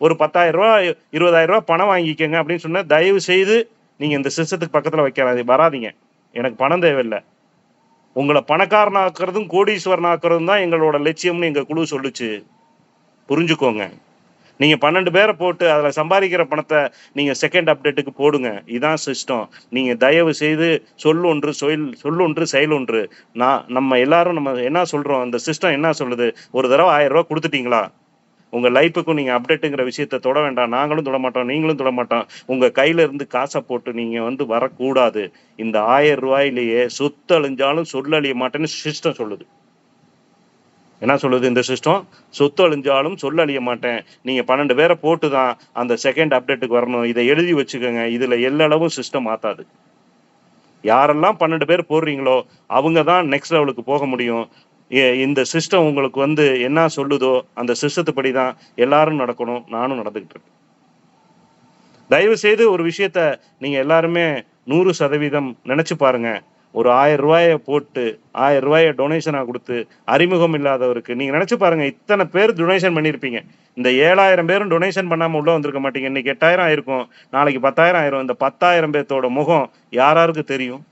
ஒரு 10,000 ரூபாய் 20,000 ரூபாய் பணம் வாங்கிக்கங்க அப்படின்னு சொன்ன. தயவு செய்து நீங்க இந்த சிஸ்டத்துக்கு பக்கத்துல வராதீங்க. எனக்கு பணம் தேவையில்லை. உங்களை பணக்காரனாக்குறதும் கோடீஸ்வரன் ஆக்குறதும் தான் எங்களோட லட்சியம்னு எங்க குழு சொல்லுச்சு. புரிஞ்சுக்கோங்க. நீங்க 12 பேரை போட்டு அதில் சம்பாதிக்கிற பணத்தை நீங்க செகண்ட் அப்டேட்டுக்கு போடுங்க. இதான் சிஸ்டம். நீங்க தயவு செய்து சொல்லொன்று செயல் ஒன்று. நம்ம எல்லாரும் நம்ம என்ன சொல்றோம், அந்த சிஸ்டம் என்ன சொல்லுது, ஒரு தடவை 1000 ரூபாய் கொடுத்துட்டீங்களா, உங்க லைஃபுக்கும் நீங்க அப்டேட்டுங்கிற விஷயத்த தொட வேண்டாம். நாங்களும் தொட மாட்டோம், நீங்களும் தொட மாட்டோம். உங்க கையில இருந்து காசை போட்டு நீங்க வந்து வரக்கூடாது. இந்த 1000 ரூபாயிலேயே சொத்து அழிஞ்சாலும் சொல்லழிய மாட்டேன்னு சிஸ்டம் சொல்லுது. என்ன சொல்லுது இந்த சிஸ்டம்? சொத்து அழிஞ்சாலும் சொல்ல அழிய மாட்டேன். நீங்க 12 பேரை போட்டு தான் அந்த செகண்ட் அப்டேட்டுக்கு வரணும். இதை எழுதி வச்சுக்கோங்க. இதுல எல்லளவும் சிஸ்டம் மாத்தாது. யாரெல்லாம் 12 பேர் போடுறீங்களோ அவங்க தான் நெக்ஸ்ட் லெவலுக்கு போக முடியும். இந்த சிஸ்டம் உங்களுக்கு வந்து என்ன சொல்லுதோ அந்த சிஸ்டத்துப்படி தான் எல்லாரும் நடக்கணும். நானும் நடந்துகிட்டு இருக்கேன். தயவு செய்து ஒரு விஷயத்த நீங்க எல்லாருமே 100% நினைச்சு பாருங்க. ஒரு 1000 ரூபாயை போட்டு 1000 ரூபாயை டொனேஷனாக கொடுத்து அறிமுகம் இல்லாதவருக்கு நீங்கள் நினச்சி பாருங்கள், இத்தனை பேர் டொனேஷன் பண்ணியிருப்பீங்க. இந்த 7000 பேரும் டொனேஷன் பண்ணாமல் உள்ளே வந்திருக்க மாட்டீங்க. இன்றைக்கி 8000 ஆயிருக்கும், நாளைக்கு 10,000 ஆயிரும். இந்த 10,000 பேர்த்தோட முகம் யாராருக்கு தெரியும்?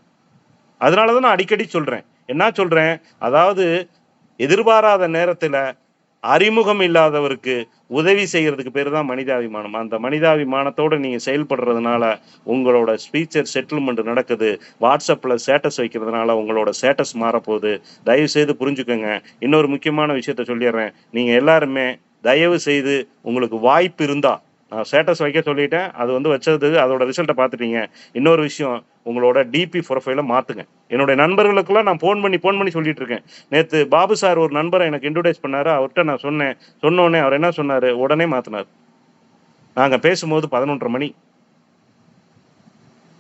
அதனால தான் நான் அடிக்கடி சொல்கிறேன். என்ன சொல்கிறேன், அதாவது எதிர்பாராத நேரத்தில் அறிமுகம் இல்லாதவருக்கு உதவி செய்யறதுக்கு பேர் தான் மனிதாபிமானம். அந்த மனிதாபிமானத்தோடு நீங்கள் செயல்படுறதுனால உங்களோட ஸ்பீச்சர் செட்டில்மெண்ட் நடக்குது. வாட்ஸ்அப்பில் ஸ்டேட்டஸ் வைக்கிறதுனால உங்களோட ஸ்டேட்டஸ் மாறப்போகுது. தயவு செய்து புரிஞ்சுக்கோங்க. இன்னொரு முக்கியமான விஷயத்த சொல்லிடுறேன். நீங்கள் எல்லாருமே தயவு செய்து உங்களுக்கு வாய்ப்பு இருந்தால், நான் ஸ்டேட்டஸ் வைக்க சொல்லிட்டேன், அது வந்து வச்சது அதோட ரிசல்ட்டை பார்த்துட்டீங்க. இன்னொரு விஷயம், உங்களோட டிபி ப்ரொஃபைலை மாற்றுங்க. என்னுடைய நண்பர்களுக்கெல்லாம் நான் ஃபோன் பண்ணி சொல்லிட்டு இருக்கேன். நேற்று பாபு சார் ஒரு நண்பரை எனக்கு இன்ட்ரோடியூஸ் பண்ணாரு. அவர்கிட்ட நான் சொன்னோடனே அவர் என்ன சொன்னார், உடனே மாற்றினார். நாங்கள் பேசும்போது 11:30 மணி.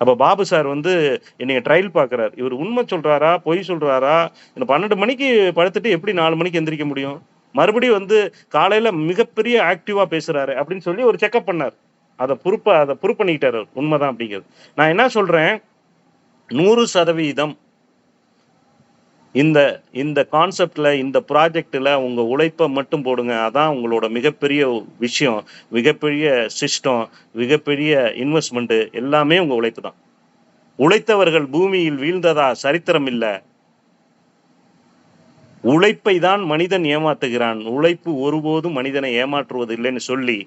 அப்போ பாபு சார் வந்து என்னைய ட்ரையல் பார்க்குறாரு. இவர் உண்மை சொல்கிறாரா பொய் சொல்கிறாரா, இந்த 12 மணிக்கு படுத்துட்டு எப்படி 4 மணிக்கு எந்திரிக்க முடியும், மறுபடியும் வந்து காலையில் மிகப்பெரிய ஆக்டிவாக பேசுகிறாரு அப்படின்னு சொல்லி ஒரு செக்அப் பண்ணார். அதை ப்ரூவ் பண்ணிக்கிட்டார். உண்மைதான் அப்படிங்கிறது. நான் என்ன சொல்கிறேன், 100% இந்த கான்செப்டில், இந்த ப்ராஜெக்டில் உங்கள் உழைப்பை மட்டும் போடுங்க. அதான் உங்களோட மிகப்பெரிய விஷயம், மிகப்பெரிய சிஸ்டம், மிகப்பெரிய இன்வெஸ்ட்மெண்ட்டு எல்லாமே உங்கள் உழைப்பு தான். உழைத்தவர்கள் பூமியில் வீழ்ந்ததா சரித்திரம் இல்லை. உழைப்பை தான் மனிதன் ஏமாத்துகிறான். உழைப்பு ஒருபோதும் மனிதனை ஏமாற்றுவது இல்லைன்னு சொல்லி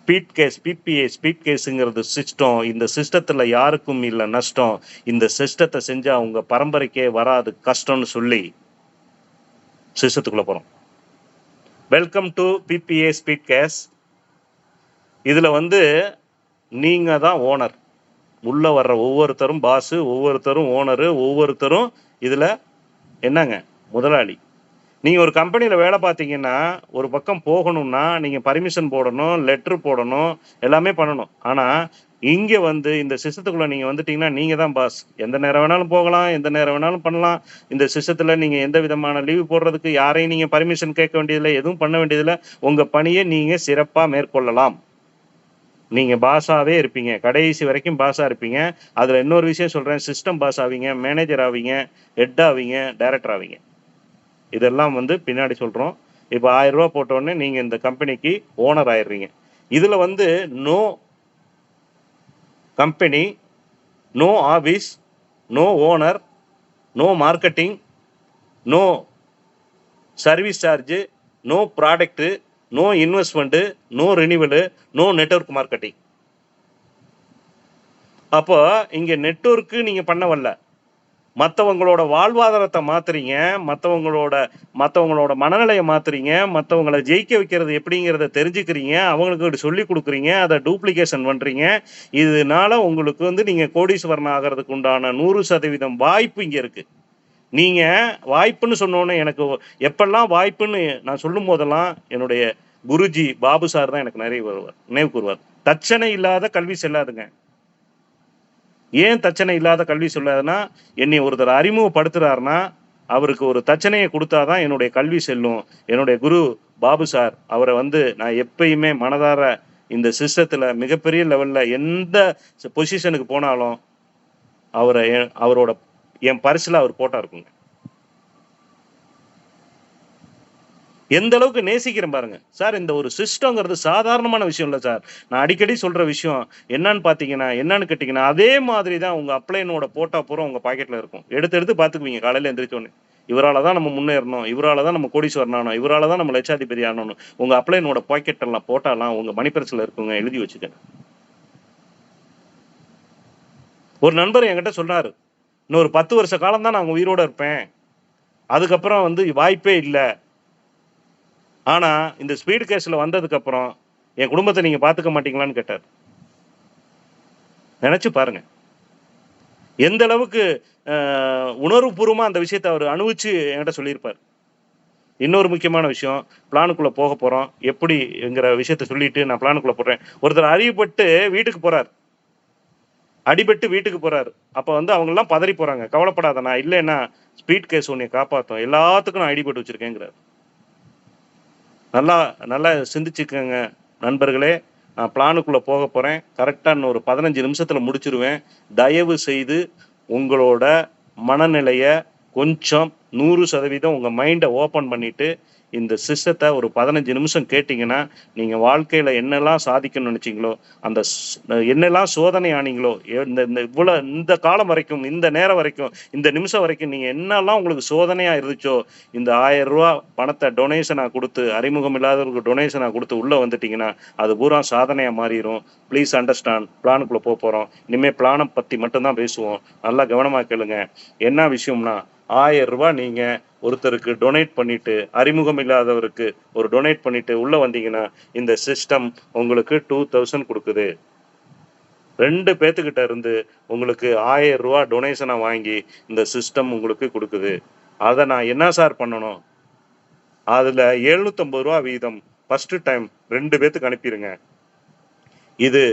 ஸ்பீட் கேஸுங்கிறது சிஸ்டம். இந்த சிஸ்டத்தில் யாருக்கும் இல்லை நஷ்டம். இந்த சிஸ்டத்தை செஞ்சா அவங்க பரம்பரைக்கே வராது கஷ்டம்னு சொல்லி சிஸ்டத்துக்குள்ள போறோம். Welcome to BBA speed case. இதுல வந்து நீங்க தான் ஓனர். உள்ள வர்ற ஒவ்வொருத்தரும் பாஸு, ஒவ்வொருத்தரும் ஓனரு, ஒவ்வொருத்தரும் இதுல என்னங்க முதலாளி. நீங்கள் ஒரு கம்பெனியில் வேலை பார்த்தீங்கன்னா ஒரு பக்கம் போகணும்னா நீங்கள் பர்மிஷன் போடணும், லெட்ரு போடணும், எல்லாமே பண்ணணும். ஆனால் இங்க வந்து இந்த சிஸ்டத்துக்குள்ள நீங்க வந்துட்டீங்கன்னா நீங்க தான் பாஸ். எந்த நேரம் வேணாலும் போகலாம், எந்த நேரம் வேணாலும் பண்ணலாம். இந்த சிஸ்டத்துல நீங்க எந்த விதமான லீவ் போடுறதுக்கு யாரையும் நீங்க பர்மிஷன் கேட்க வேண்டியதில்லை, எதுவும் பண்ண வேண்டியதில்லை. உங்க பணியை நீங்க சிறப்பா மேற்கொள்ளலாம். நீங்க பாஸாவே இருப்பீங்க, கடைசி வரைக்கும் பாஸா இருப்பீங்க. அதுல இன்னொரு விஷயம் சொல்றேன், சிஸ்டம் பாஸ் ஆவீங்க, மேனேஜர் ஆவீங்க, ஹெட் ஆவீங்க, டைரக்டர் ஆவீங்க. இதெல்லாம் வந்து பின்னாடி சொல்றோம். இப்போ 1000 ரூபா போட்ட உடனே நீங்க இந்த கம்பெனிக்கு ஓனர் ஆயிடுறீங்க. இதுல வந்து no company, no office, no owner, no marketing, no service charge, no product, no investment, no renewal, no network marketing. அப்போ இங்க நெட்வொர்க்கு நீங்க பண்ண வரல, மற்றவங்களோட வாழ்வாதாரத்தை மாத்துறீங்க, மற்றவங்களோட மனநிலையை மாத்துறீங்க, மற்றவங்களை ஜெயிக்க வைக்கிறது எப்படிங்கிறத தெரிஞ்சுக்கிறீங்க, அவங்களுக்கு சொல்லி கொடுக்குறீங்க, அதை டூப்ளிகேஷன் பண்றீங்க. இதனால உங்களுக்கு வந்து நீங்க கோடீஸ்வரன் ஆகிறதுக்கு உண்டான 100% வாய்ப்பு இங்க இருக்கு. நீங்க வாய்ப்புன்னு சொன்னோன்னே எனக்கு எப்பெல்லாம் வாய்ப்புன்னு நான் சொல்லும் போதெல்லாம் என்னுடைய குருஜி பாபு சார் தான் எனக்கு நிறைய வருவார், நினைவு கூறுவார். தட்சணை இல்லாத கல்வி செல்லாதுங்க. ஏன் தட்சணை இல்லாத கல்வி சொல்லாதுன்னா, என்னை ஒருத்தர் அறிமுகப்படுத்துறாருன்னா அவருக்கு ஒரு தட்சணையை கொடுத்தாதான் என்னுடைய கல்வி செல்லும். என்னுடைய குரு பாபு சார், அவரை வந்து நான் எப்பயுமே மனதார இந்த சிஸ்டத்துல மிகப்பெரிய லெவல்ல எந்த பொசிஷனுக்கு போனாலும் அவரோட என் பரிசுல அவர் போட்டா இருக்குங்க. எந்த அளவுக்கு நேசிக்கிறேன் பாருங்க சார். இந்த ஒரு சிஸ்டம்ங்கிறது சாதாரணமான விஷயம் இல்லை சார். நான் அடிக்கடி சொல்ற விஷயம் என்னன்னு கேட்டீங்கன்னா, அதே மாதிரி தான் உங்க அப்ளைனோட போட்டா பூரா உங்க பாக்கெட்ல இருக்கும். எடுத்து பார்த்துக்குவீங்க காலையில எந்திரிச்சோன்னு. இவரால தான் நம்ம முன்னேறணும், இவரால தான் நம்ம கோடீஸ்வரன் ஆனோம், இவரால தான் நம்ம லட்சாதிபதி ஆனோம். உங்க அப்ளைனோட பாக்கெட் எல்லாம் போட்டாலாம் உங்க மணிப்பரிசுல இருக்குங்க, எழுதி வச்சுக்க. ஒரு நண்பர் என்கிட்ட சொன்னாரு, இன்னொரு 10 வருஷ காலம் தான் நான் உயிரோட இருப்பேன், அதுக்கப்புறம் வந்து வாய்ப்பே இல்லை. ஆனா இந்த ஸ்பீட் கேஸ்ல வந்ததுக்கு அப்புறம் என் குடும்பத்தை நீங்க பாத்துக்க மாட்டீங்களான்னு கேட்டார். நினைச்சு பாருங்க எந்த அளவுக்கு உணர்வுபூர்வமா அந்த விஷயத்தை அவர் அனுபவிச்சு என்கிட்ட சொல்லியிருப்பார். இன்னொரு முக்கியமான விஷயம், பிளானுக்குள்ள போக போறோம் எப்படிங்கிற விஷயத்த சொல்லிட்டு நான் பிளானுக்குள்ள போடுறேன். ஒருத்தர் அறிவுப்பட்டு வீட்டுக்கு போறார், அடிபட்டு வீட்டுக்கு போறாரு. அப்ப வந்து அவங்க எல்லாம் பதறி போறாங்க. கவலைப்படாத, நான் இல்லைன்னா ஸ்பீட் கேஸ் உன்னை காப்பாத்தும், எல்லாத்துக்கும் நான் அடிபட்டு வச்சிருக்கேங்கிறார். நல்லா சிந்திச்சுக்கோங்க நண்பர்களே. நான் பிளானுக்குள்ளே போக போகிறேன். கரெக்டாக இன்னொரு 15 நிமிஷத்தில் முடிச்சிருவேன். தயவு செய்து உங்களோட மனநிலையை கொஞ்சம் 100% உங்கள் மைண்டை ஓப்பன் பண்ணிவிட்டு இந்த சிஸ்டத்தை ஒரு 15 நிமிஷம் கேட்டிங்கன்னா, நீங்கள் வாழ்க்கையில் என்னெல்லாம் சாதிக்கணும்னு நினச்சிங்களோ, அந்த என்னெல்லாம் சோதனை ஆனீங்களோ, இந்த காலம் வரைக்கும், இந்த நேரம் வரைக்கும், இந்த நிமிஷம் வரைக்கும் நீங்கள் என்னெல்லாம் உங்களுக்கு சோதனையாக இருந்துச்சோ, இந்த 1000 ரூபா பணத்தை டொனேஷனாக கொடுத்து, அறிமுகம் இல்லாதவர்களுக்கு டொனேஷனாக கொடுத்து உள்ளே வந்துட்டிங்கன்னா அது பூரா சாதனையாக மாறிடும். Please understand. பிளானுக்குள்ளே போகிறோம். இனிமேல் பிளானை பற்றி மட்டும்தான் பேசுவோம். நல்லா கவனமாக கேளுங்க. என்ன விஷயம்னா, 1000 ரூபா நீங்கள் ஒருத்தருக்கு டொனேட் பண்ணிட்டு, அறிமுகம் இல்லாதவருக்கு ஒரு டொனேட் பண்ணிட்டு உள்ள வந்தீங்கன்னா இந்த சிஸ்டம் உங்களுக்கு 2000 கொடுக்குது. 2 பேத்துக்கிட்ட இருந்து உங்களுக்கு 1000 ரூபா டொனேஷனா வாங்கி இந்த சிஸ்டம் உங்களுக்கு கொடுக்குது. அதை நான் என்ன சார் பண்ணணும்? அதுல 750 ரூபா வீதம் ஃபர்ஸ்ட் டைம் 2 பேத்துக்கு அனுப்பிடுங்க. இது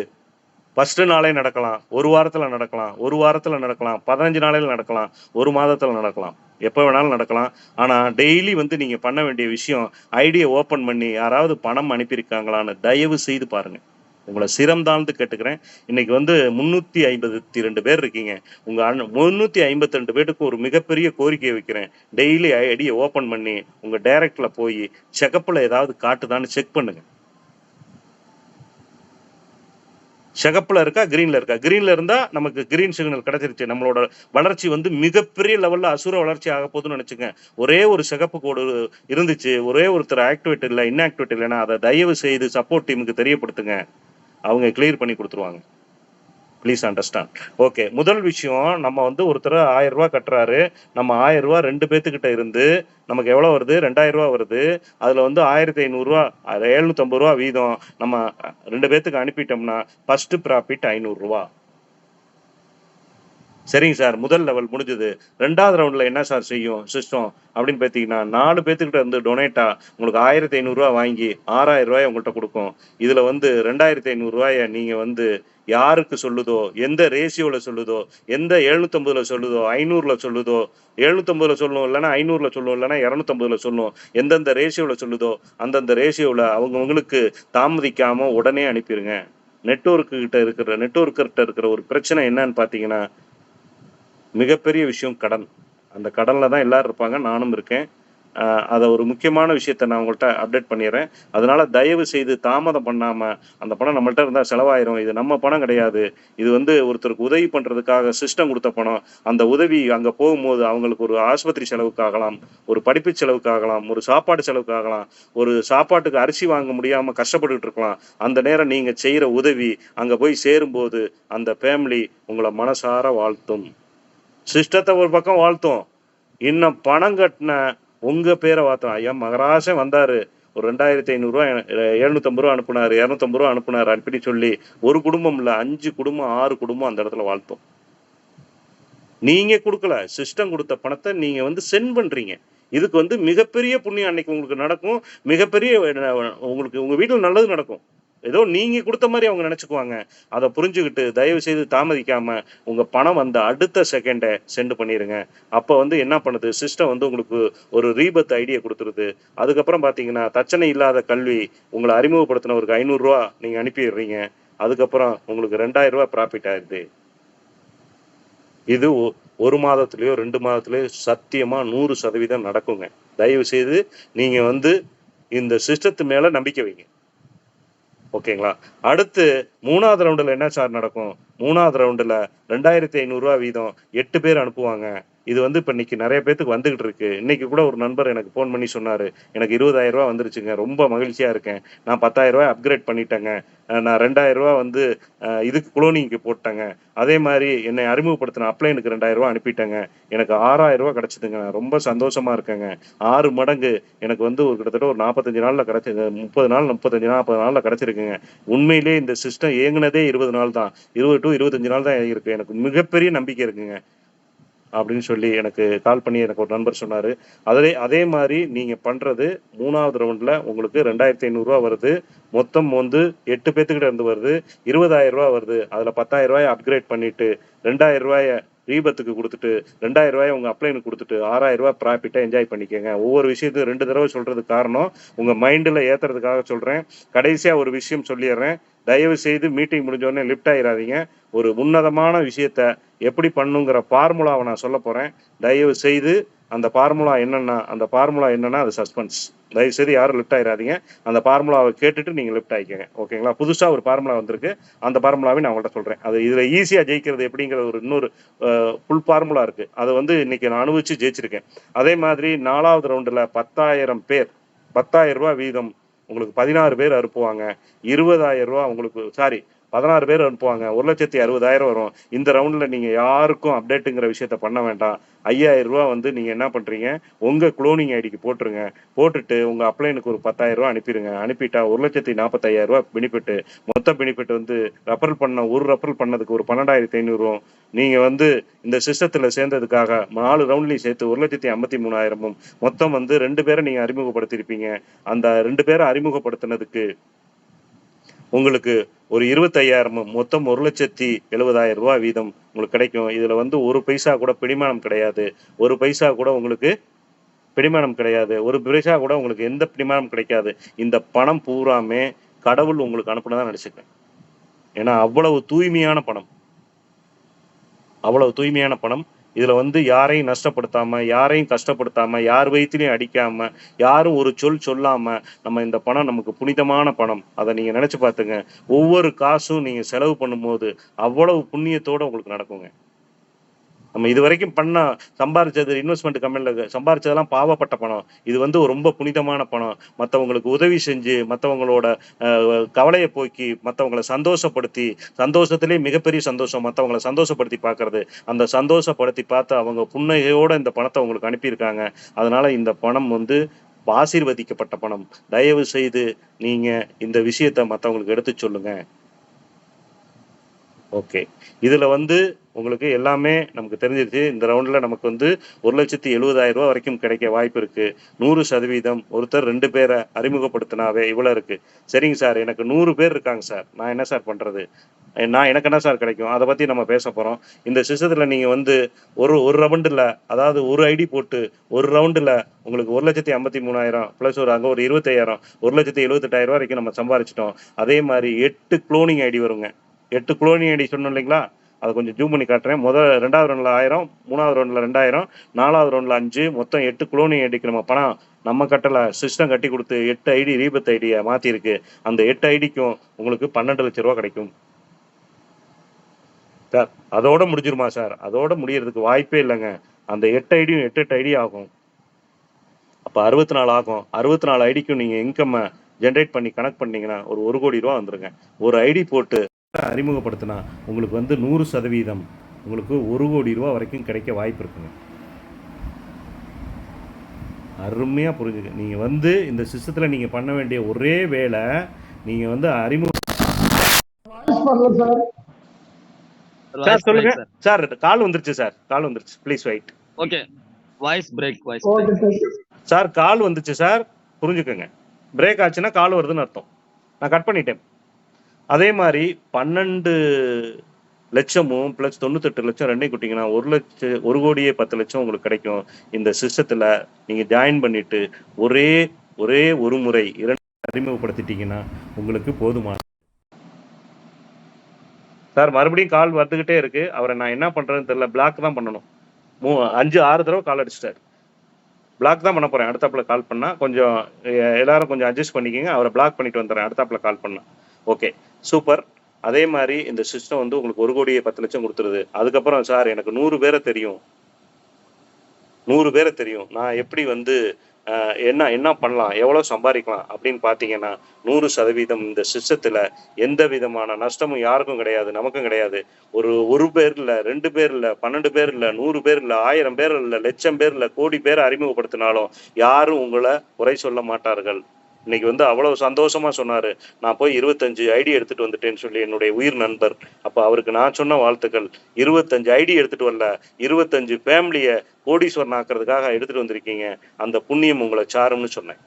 ஃபர்ஸ்ட் நாளே நடக்கலாம், ஒரு வாரத்தில் நடக்கலாம், 15 நாளையில் நடக்கலாம், 1 மாதத்தில் நடக்கலாம், எப்போ வேணாலும் நடக்கலாம். ஆனால் டெய்லி வந்து நீங்கள் பண்ண வேண்டிய விஷயம், ஐடியை ஓப்பன் பண்ணி யாராவது பணம் அனுப்பியிருக்காங்களான்னு தயவு செய்து பாருங்கள். உங்களை சிரம்தாழ்ந்து கேட்டுக்கிறேன். இன்னைக்கு வந்து 352 பேர் இருக்கீங்க. உங்கள் 352 பேருக்கு ஒரு மிகப்பெரிய கோரிக்கையை வைக்கிறேன். டெய்லி ஐடியை ஓப்பன் பண்ணி உங்கள் டைரக்டில் போய் செக்கப்பில் ஏதாவது காட்டுதான்னு செக் பண்ணுங்க. சிகப்புல இருக்கா, கிரீன்ல இருக்கா? கிரீன்ல இருந்தா நமக்கு கிரீன் சிக்னல் கிடைச்சிருச்சு. நம்மளோட வளர்ச்சி வந்து மிகப்பெரிய லெவல்ல அசுர வளர்ச்சி ஆக போகுதுன்னு நினைச்சுங்க. ஒரே ஒரு சிகப்பு கோடு இருந்துச்சு, ஒரே ஒருத்தர் ஆக்டிவேட் இல்லை, இன்ஆக்டிவேட் இல்லைன்னா அதை தயவு செய்து சப்போர்ட் டீமுக்கு தெரியப்படுத்துங்க. அவங்க கிளியர் பண்ணி கொடுத்துருவாங்க. Please understand. ஓகே, முதல் விஷயம், நம்ம வந்து ஒருத்தர் 1000 ரூபா கட்டுறாரு. நம்ம 1000 ரூபா 2 பேத்துக்கிட்ட இருந்து நமக்கு எவ்வளோ வருது? 2000 ரூபா வருது. அதில் வந்து 1500 ரூபா, 750 ரூபா வீதம் நம்ம 2 பேத்துக்கு அனுப்பிட்டோம்னா ஃபர்ஸ்ட் ப்ராஃபிட் 500 ரூபா. சரிங்க சார், முதல் லெவல் முடிஞ்சது. 2வது ரவுண்ட்ல என்ன சார் செய்யும் சிஸ்டம் அப்படின்னு பார்த்தீங்கன்னா, 4 பேத்துக்கிட்ட இருந்து டொனேட்டா உங்களுக்கு ரூ. 1500 வாங்கி ரூ. 6000 உங்கள்ட்ட குடுக்கும். இதுல வந்து ரூ. 2500 நீங்க வந்து யாருக்கு சொல்லுதோ, எந்த ரேஷியோல சொல்லுதோ, எந்த 750ல சொல்லுதோ, 500ல சொல்லுதோ, 750ல சொல்லும், இல்லன்னா 500ல சொல்லும், இல்லன்னா 250ல சொல்லும். எந்தெந்த ரேஷியோல சொல்லுதோ, அந்தந்த ரேஷியோல அவங்கவங்களுக்கு தாமதிக்காம உடனே அனுப்பிருங்க. நெட்வொர்க்கிட்ட இருக்கிற ஒரு பிரச்சனை என்னன்னு பார்த்தீங்கன்னா, மிகப்பெரிய விஷயம் கடன். அந்த கடன்ல தான் எல்லாரும் இருப்பாங்க. நானும் இருக்கேன். அத ஒரு முக்கியமான விஷயத்த நான் உங்கள்ட்ட அப்டேட் பண்ணிர்றேன். அதனால தயவு செய்து தாமதம் பண்ணாம, அந்த பணம் நம்மள்ட்ட இருந்தா செலவாயிரும். இது நம்ம பணம் கிடையாது. இது வந்து ஒருத்தருக்கு உதவி பண்றதுக்காக சிஸ்டம் குடுத்த பணம். அந்த உதவி அங்க போகும்போது அவங்களுக்கு ஒரு ஆஸ்பத்திரி செலவுக்காகலாம், ஒரு படிப்பு செலவுக்காகலாம், ஒரு சாப்பாடு செலவுக்காகலாம், ஒரு சாப்பாட்டுக்கு அரிசி வாங்க முடியாம கஷ்டப்பட்டுட்டு இருக்கலாம். அந்த நேரம் நீங்க செய்ற உதவி அங்க போய் சேரும்போது, அந்த ஃபேமிலி உங்கள மனசார வாழ்த்தும். சிஸ்டத்த ஒரு பக்கம் வாழ்த்தும். இன்னும் பணம் கட்டின உங்க பேரை வாழ்த்தும். ஐயா மகராசன் வந்தாரு. ஒரு ரூ. 2500 ரூ. 750 அனுப்புனாரு. ரூ. 250 அனுப்புனாரு. அப்படி சொல்லி ஒரு குடும்பம் இல்ல 5 குடும்பம், 6 குடும்பம் அந்த இடத்துல வாழ்த்தும். நீங்க குடுக்கல. சிஸ்டம் குடுத்த பணத்த நீங்க வந்து சென்ட் பண்றீங்க. இதுக்கு வந்து மிகப்பெரிய புண்ணியம் அன்னைக்கு உங்களுக்கு நடக்கும். மிகப்பெரிய உங்களுக்கு உங்க வீட்ல நல்லது நடக்கும். ஏதோ நீங்க குடுத்த மாரி அவங்க நெனச்சுக்குவாங்க. அத புரிஞ்சுகிட்டு தயவு செய்து தாமதிக்காம உங்க பணம் வந்த அடுத்த செகண்டே சென்ட் பண்ணிருங்க. அப்ப வந்து என்ன பண்ணுது, சிஸ்டம் வந்து உங்களுக்கு ஒரு ரீபர்த் ஐடியா குடுத்துருது. அதுக்கப்புறம் பார்த்தீங்கன்னா, தட்சணை இல்லாத கல்வி உங்கள அறிமுகப்படுத்தினவருக்கு ரூ. 500 நீங்க அனுப்பிடுறீங்க. அதுக்கப்புறம் உங்களுக்கு ரூ. 2000 ப்ராஃபிட் ஆயிருது. இது 1 மாதத்திலயோ, 2 மாதத்திலயோ சத்தியமா 100% நடக்குங்க. தயவு செய்து நீங்க வந்து இந்த சிஸ்டத்து மேல நம்பிக்கை வைங்க. ஓகேங்களா? அடுத்து 3வது ரவுண்டுல என்ன சார் நடக்கும்? 3வது ரவுண்டுல ரூ. 2500 வீதம் 8 பேர் அனுப்புவாங்க. இது வந்து இப்ப இன்னைக்கு நெறைய பேத்துக்கு வந்துகிட்டு இருக்கு. இன்னைக்கு கூட ஒரு நண்பர் எனக்கு ஃபோன் பண்ணி சொன்னாரு. எனக்கு ரூ. 20,000 வந்துருச்சுங்க. ரொம்ப மகிழ்ச்சியா இருக்கேன். நான் ரூ. 10,000 அப்கிரேட் பண்ணிட்டேங்க. நான் ரூ. 2,000 வந்து இதுக்கு குளோனிங்க்கு போட்டேங்க. அதே மாரி என்னை அறிமுகப்படுத்தின அப்ளைனுக்கு ரூ. 2,000 அனுப்பிட்டேங்க. எனக்கு ரூ. 6,000 கிடைச்சதுங்க. நான் ரொம்ப சந்தோஷமா இருக்கேங்க. 6 மடங்கு எனக்கு வந்து ஒரு கிட்டத்தட்ட ஒரு 45 நாள்ல கிடைச்சது. 30 நாள் 35 40 நாள்ல கிடைச்சிருக்குங்க. உண்மையிலேயே இந்த சிஸ்டம் இயங்குனதே 20 நாள் தான். 20 டூ 25 நாள் தான் இருக்கு. எனக்கு மிகப்பெரிய நம்பிக்கை இருக்குங்க. அப்படின்னு சொல்லி எனக்கு கால் பண்ணி எனக்கு ஒரு நண்பர் சொன்னாரு. அதே மாரி நீங்க பண்றது 3வது ரவுண்ட்ல உங்களுக்கு ரூ. 2,500 வருது. மொத்தம் வந்து 8 பேத்துக்கிட்ட இருந்து வருது. ரூ. 20,000 வருது. அதுல ரூ. 10,000 அப்கிரேட் பண்ணிட்டு ரூ. 2,000 ரீபத்துக்கு குடுத்துட்டு, ரூ. 2,000 உங்க அப்ளைனுக்கு குடுத்துட்டு, ரூ. 6,000 ப்ராஃபிட்டா என்ஜாய் பண்ணிக்கங்க. ஒவ்வொரு விஷயத்தையும் 2 தடவ சொல்றதுக்கு காரணம், உங்க மைண்ட்ல ஏத்துறதுக்காக சொல்றேன். கடைசியா ஒரு விஷயம் சொல்லிர்றேன். தயவு செய்து மீட்டிங் முடிஞ்ச உடனே லிஃப்ட் ஆயிராதீங்க. ஒரு உன்னதமான விஷயத்த எப்படி பண்ணுங்கிற ஃபார்முலாவ நான் சொல்லப் போறேன். தயவு செய்து அந்த ஃபார்முலா என்னன்னா அது சஸ்பென்ஸ். தயவு செய்து யாரும் லிஃப்ட் ஆயிராதீங்க. அந்த ஃபார்முலாவ கேட்டுட்டு நீங்க லிஃப்ட் ஆயிக்கங்க. ஓகேங்களா? புதுசா ஒரு ஃபார்முலா வந்திருக்கு. அந்த ஃபார்முலாவை நான் உங்கள்ட்ட சொல்றேன். அது இதுல ஈஸியா ஜெயிக்கிறது எப்படிங்கிற ஒரு இன்னொரு ஃபுல் ஃபார்முலா இருக்கு. அத வந்து இன்னைக்கு நான் அனுபவிச்சு ஜெயிச்சிருக்கேன். அதே மாதிரி 4வது ரவுண்டுல 10,000 பேர் ரூ. 10,000 வீதம் உங்களுக்கு 16 பேர் அனுப்புவாங்க. ரூ. 20,000 உங்களுக்கு 16 பேர் அனுப்புவாங்க. 1,60,000 வரும். இந்த ரவுண்ட்ல நீங்க யாருக்கும் அப்டேட்ங்கிற விஷயத்த பண்ண வேண்டாம். ரூ. 5,000 வந்து நீங்க என்ன பண்றீங்க, உங்க குளோனிங் ஐடிக்கு போட்டுருங்க. போட்டுட்டு உங்க அப்ளைனுக்கு ஒரு ரூ. 10,000 அனுப்பிருங்க. அனுப்பிட்டா ரூ. 1,45,000 பெனிஃபிட். மொத்த பெனிஃபிட் வந்து ஒரு ரெஃபரல் பண்ணதுக்கு ஒரு 12,500 நீங்க வந்து இந்த சிஸ்டத்துல சேர்ந்ததுக்காக 4 ரவுண்ட்லயும் சேர்த்து 1,53,000 மொத்தம் வந்து 2 பேரை நீங்க அறிமுகப்படுத்தியிருப்பீங்க. அந்த 2 பேரை அறிமுகப்படுத்தினதுக்கு உங்களுக்கு ஒரு 25,000 மொத்தம் 1,70,000 வீதம் உங்களுக்கு கிடைக்கும். இதுல வந்து ஒரு பைசா கூட பிடிமானம் கிடையாது. ஒரு பைசா கூட உங்களுக்கு பிடிமானம் கிடையாது. ஒரு பைசா கூட உங்களுக்கு எந்த பிடிமானம் கிடைக்காது. இந்த பணம் பூராமே கடவுள் உங்களுக்கு அனுப்புனதா நெனச்சுக்கங்க. ஏன்னா அவ்வளவு தூய்மையான பணம். அவ்வளவு தூய்மையான பணம். இதுல வந்து யாரையும் நஷ்டப்படுத்தாம, யாரையும் கஷ்டப்படுத்தாம, யார் வயித்திலயும் அடிக்காம, யாரும் ஒரு சொல் சொல்லாம, நம்ம இந்த பணம் நமக்கு புனிதமான பணம். அத நீங்க நெனச்சு பாத்துங்க. ஒவ்வொரு காசும் நீங்க செலவு பண்ணும்போது, அவ்வளவு புண்ணியத்தோட உங்களுக்கு நடக்குங்க. நம்ம இதுவரைக்கும் சம்பாரிச்சது இன்வெஸ்ட்மென்ட் கம்பெனில சம்பாரிச்சதெல்லாம் பாவப்பட்ட பணம். இது வந்து ரொம்ப புனிதமான பணம். மத்தவங்களுக்கு உதவி செஞ்சு, மத்தவங்களோட கவலைய போக்கி, மத்தவங்கள சந்தோஷப்படுத்தி, சந்தோஷத்திலேயே மிகப்பெரிய சந்தோஷம் மத்தவங்கள சந்தோஷப்படுத்தி பார்க்கறது. அந்த சந்தோஷப்படுத்தி பார்த்து அவங்க புன்னகையோட இந்த பணத்த உங்களுக்கு அனுப்பியிருக்காங்க. அதனால இந்த பணம் வந்து ஆசீர்வதிக்கப்பட்ட பணம். தயவு செய்து நீங்க இந்த விஷயத்த மத்தவங்களுக்கு எடுத்துச் சொல்லுங்க. ஓகே. இதுல வந்து உங்களுக்கு எல்லாமே நமக்கு தெரிஞ்சிருச்சு. இந்த ரவுண்டில் நமக்கு வந்து 1,70,000 வரைக்கும் கிடைக்க வாய்ப்பு இருக்குது. 100% ஒருத்தர் 2 பேரை அறிமுகப்படுத்தினாவே இவ்வளோ இருக்குது. சரிங்க சார், எனக்கு 100 பேர் இருக்காங்க சார், நான் என்ன சார் பண்ணுறது, எனக்கு என்ன சார் கிடைக்கும், அதை பற்றி நம்ம பேச போகிறோம். இந்த சிஸ்டத்தில் நீங்கள் வந்து ஒரு ரவுண்டில், அதாவது ஒரு ஐடி போட்டு ஒரு ரவுண்டில் உங்களுக்கு 1,53,000 ப்ளஸ் அங்கே ஒரு 25,000, 1,78,000 வரைக்கும் நம்ம சம்பாரிச்சிட்டோம். அதே மாதிரி 8 குளோனிங் ஐடி வருங்க. 8 குளோனிங் ஐடி சொன்னோம் இல்லைங்களா, அதை கொஞ்சம் ஜூம் பண்ணி காட்டுறேன். ரெண்டாவது ரவுண்டில் 1000, மூணாவது ரவுண்டில் 2000, நாலாவது ரவுண்டில் 5, மொத்தம் 8 குளோனிங் ஐடிக்கு நம்ம பணம் நம்ம கட்டலை, சிஸ்டம் கட்டி கொடுத்து 8 ஐடி ரீபத் ஐடியை மாற்றிருக்கு. அந்த 8 ஐடிக்கும் உங்களுக்கு 12 லட்ச ரூபா கிடைக்கும் சார். அதோட முடிஞ்சிருமா சார்? அதோட முடியறதுக்கு வாய்ப்பே இல்லைங்க. அந்த 8 ஐடியும் 8 ஐடி ஆகும். அப்போ 64 ஆகும். 64 ஐடிக்கும் நீங்கள் இன்கம்மை ஜென்ரேட் பண்ணி கனெக்ட் பண்ணீங்கன்னா ஒரு 1 கோடி ரூபா வந்துருங்க. ஒரு ஐடி போட்டு அறிமுகப்படுத்தினா உங்களுக்கு வந்து 100% உங்களுக்கு 1 கோடி ரூபா வரைக்கும் கிடைக்க வாய்ப்பு இருக்குங்க. அருமையாக புரிஞ்சுங்க. நீங்கள் வந்து இந்த சிஸ்டத்தில் நீங்கள் பண்ண வேண்டிய ஒரே வேலை, நீங்கள் வந்து சார் சொல்லுங்க சார். கால் வந்துருச்சு சார், கால் வந்துருச்சு. Please wait. Okay, voice break. Sir call வந்துச்சு சார், புரிஞ்சுக்கோங்க. பிரேக் ஆச்சுன்னா கால் வருதுன்னு அர்த்தம். நான் கட் பண்ணிட்டேன். அதே மாதிரி 12 லட்சமும் ப்ளஸ் 98 லட்சம் ரெண்டையும் கொடுத்தீங்கன்னா 1 கோடியே 10 லட்சம் உங்களுக்கு கிடைக்கும். இந்த சிஸ்டத்தில் நீங்கள் ஜாயின் பண்ணிட்டு ஒரே ஒரு முறை 2 அறிமுகப்படுத்திட்டீங்கன்னா உங்களுக்கு போதுமான சார். மறுபடியும் கால் வந்துகிட்டே இருக்கு. அவரை நான் என்ன பண்றேன்னு தெரியல. பிளாக் தான் பண்ணணும். 5-6 தடவை கால் அடிச்சிட்டார். பிளாக் தான் பண்ண போறேன். அடுத்தாப்புல கால் பண்ணா கொஞ்சம் எல்லாரும் கொஞ்சம் அட்ஜஸ்ட் பண்ணிக்கோங்க. அவரை பிளாக் பண்ணிட்டு வந்துடுறேன் அடுத்தாப்புல கால் பண்ணா. Okay, super. அதே மாதிரி இந்த சிஸ்டம் வந்து உங்களுக்கு 1 கோடியே 10 லட்சம் கொடுத்துருது. அதுக்கப்புறம் சார் எனக்கு 100 பேரை தெரியும், 100 பேரை தெரியும், நான் எப்படி வந்து என்ன பண்ணலாம், எவ்வளோ சம்பாதிக்கலாம் அப்படின்னு பார்த்தீங்கன்னா 100% இந்த சிஸ்டத்தில் எந்த விதமான நஷ்டமும் யாருக்கும் கிடையாது, நமக்கும் கிடையாது. ஒரு பேர் இல்லை, 2 பேர் இல்லை, 12 பேர் இல்லை, 100 பேர் இல்லை, 1000 பேர் இல்லை, லட்சம் பேர் இல்லை, கோடி பேரை அறிமுகப்படுத்தினாலும் யாரும் உங்களை குறை சொல்ல மாட்டார்கள். இன்னைக்கு வந்து அவ்வளவு சந்தோஷமா சொன்னாரு, நான் போய் 25 ஐடி எடுத்துட்டு வந்துட்டேன்னு சொல்லி என்னுடைய உயிர் நண்பர். அப்ப அவருக்கு நான் சொன்ன வாழ்த்துக்கள். 25 ஐடி எடுத்துட்டு வரல, 25 ஃபேமிலியை கோடீஸ்வரன் ஆக்குறதுக்காக எடுத்துட்டு வந்திருக்கீங்க. அந்த புண்ணியம் உங்களை சாரும்னு சொன்னேன்.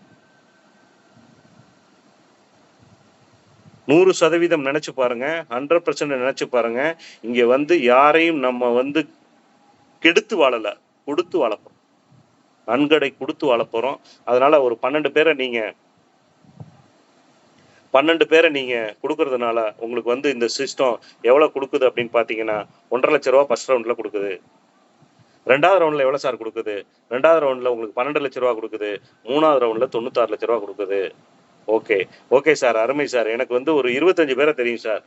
100% நினைச்சு பாருங்க, 100% நினைச்சு பாருங்க. இங்க வந்து யாரையும் நம்ம வந்து கெடுத்து வாழல, கொடுத்து வாழப்போம். நன்கடை கொடுத்து வாழப்போறோம். அதனால ஒரு 12 பேரை நீங்க கொடுக்கறதுனால உங்களுக்கு வந்து இந்த சிஸ்டம் எவ்வளவு கொடுக்குது அப்படின்னு பாத்தீங்கன்னா 1.5 லட்ச ரூபா ஃபர்ஸ்ட் ரவுண்ட்ல கொடுக்குது. 2வது ரவுண்ட்ல எவ்வளவு சார் கொடுக்குது? 2வது ரவுண்ட்ல உங்களுக்கு 12 லட்ச ரூபா கொடுக்குது. 3வது ரவுண்ட்ல 96 லட்ச ரூபா கொடுக்குது. ஓகே சார், அருமை சார். எனக்கு வந்து ஒரு 25 பேரை தெரியும் சார்.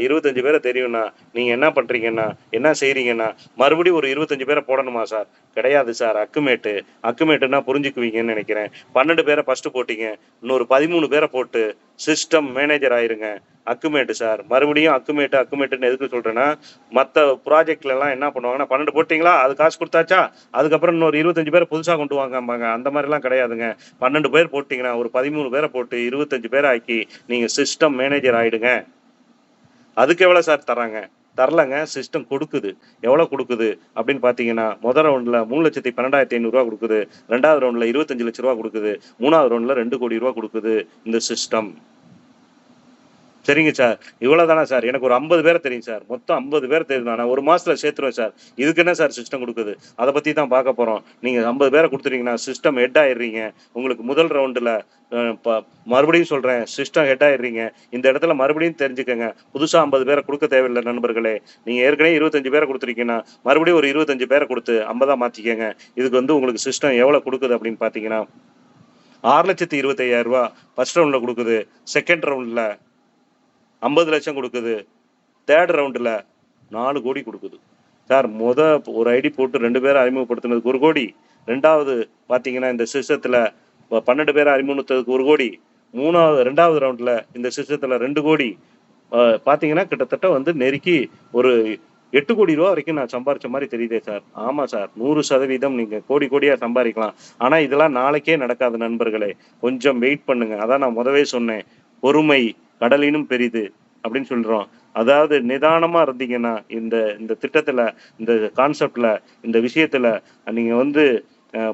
25 பேரை தெரியும்னா நீங்க என்ன பண்றீங்கன்னா, என்ன செய்றீங்கன்னா, மறுபடியும் ஒரு 25 பேரை போடணுமா சார்? கிடையாது சார். அக்குமேட்டுன்னா புரிஞ்சுக்குவீங்கன்னு நினைக்கிறேன். 12 பேரை ஃபர்ஸ்ட் போட்டீங்க, இன்னொரு 13 பேரை போட்டு சிஸ்டம் மேனேஜர் ஆயிருங்க. அக்குமேட்டு சார். மறுபடியும் அக்குமேட்டுன்னு எதுக்கு சொல்றேன்னா, மற்ற ப்ராஜெக்ட்ல எல்லாம் என்ன பண்ணுவாங்கன்னா, 12 போட்டீங்களா, அது காசு கொடுத்தாச்சா, அதுக்கப்புறம் இன்னொரு 25 பேரை புதுசா கொண்டு வாங்கம்பாங்க. அந்த மாதிரி எல்லாம் கிடையாதுங்க. 12 பேர் போட்டீங்கன்னா ஒரு 13 பேரை போட்டு 25 பேரை ஆக்கி நீங்க சிஸ்டம் மேனேஜர் ஆயிடுங்க. அதுக்கு எவ்வளவு சார் தராங்க? தரலங்க. சிஸ்டம் கொடுக்குது. எவ்வளவு கொடுக்குது அப்படின்னு பாத்தீங்கன்னா, முதல் ரவுண்ட்ல 3,12,500 ரூபா கொடுக்குது. 2வது ரவுண்ட்ல 25 லட்ச ரூபா கொடுக்குது. 3வது ரவுண்ட்ல 2 கோடி ரூபா கொடுக்குது இந்த சிஸ்டம். சரிங்க சார், இவ்வளவுதானா சார்? எனக்கு ஒரு 50 பேரை தெரியும் சார். மொத்தம் 50 பேர் தெரியும். நான் ஒரு மாசத்துல சேர்த்துருவேன் சார். இதுக்கு என்ன சார் சிஸ்டம் கொடுக்குது, அதை பத்தி தான் பார்க்க போறோம். நீங்க 50 பேரை கொடுத்துட்டீங்கன்னா சிஸ்டம் ஹெட் ஆயிடுறீங்க. உங்களுக்கு முதல் ரவுண்டுல மறுபடியும் சொல்றேன், சிஸ்டம் ஹெட் ஆயிடுறீங்க. இந்த இடத்துல மறுபடியும் தெரிஞ்சுக்கங்க, புதுசா 50 பேரை கொடுக்க தேவையில்லை நண்பர்களே. நீங்க ஏற்கனவே 25 பேரை கொடுத்துருக்கீங்கன்னா மறுபடியும் ஒரு 25 பேரை கொடுத்து 50 மாத்திக்கங்க. இதுக்கு வந்து உங்களுக்கு சிஸ்டம் எவ்வளவு கொடுக்குது அப்படின்னு பாத்தீங்கன்னா 6,25,000 ரூபா ஃபர்ஸ்ட் ரவுண்ட்ல கொடுக்குது. செகண்ட் ரவுண்ட்ல 50 லட்சம் கொடுக்குது. தேர்ட் ரவுண்டில் 4 கோடி கொடுக்குது சார். ஒரு ஐடி போட்டு 2 பேரை அறிமுகப்படுத்தினதுக்கு 1 கோடி. 2வது பார்த்தீங்கன்னா இந்த சிஸ்டத்தில் 12 பேரை அறிமுகப்படுத்துறதுக்கு 1 கோடி. 2வது ரவுண்டில் இந்த சிஸ்டத்தில் 2 கோடி. பார்த்தீங்கன்னா கிட்டத்தட்ட வந்து நெருக்கி ஒரு 8 கோடி ரூபா வரைக்கும் நான் சம்பாரிச்ச மாதிரி தெரியுதே சார். ஆமாம் சார், 100% நீங்கள் கோடியாக சம்பாதிக்கலாம். ஆனால் இதெல்லாம் நாளைக்கே நடக்காது நண்பர்களே. கொஞ்சம் வெயிட் பண்ணுங்க. அதான் நான் முதவே சொன்னேன், பொறுமை கடலினும் பெரிது. அப்படின்னு சொல்றோம். அதாவது நிதானமா இருந்தீங்கன்னா இந்த இந்த திட்டத்துல, இந்த கான்செப்ட்ல, இந்த விஷயத்துல நீங்க வந்து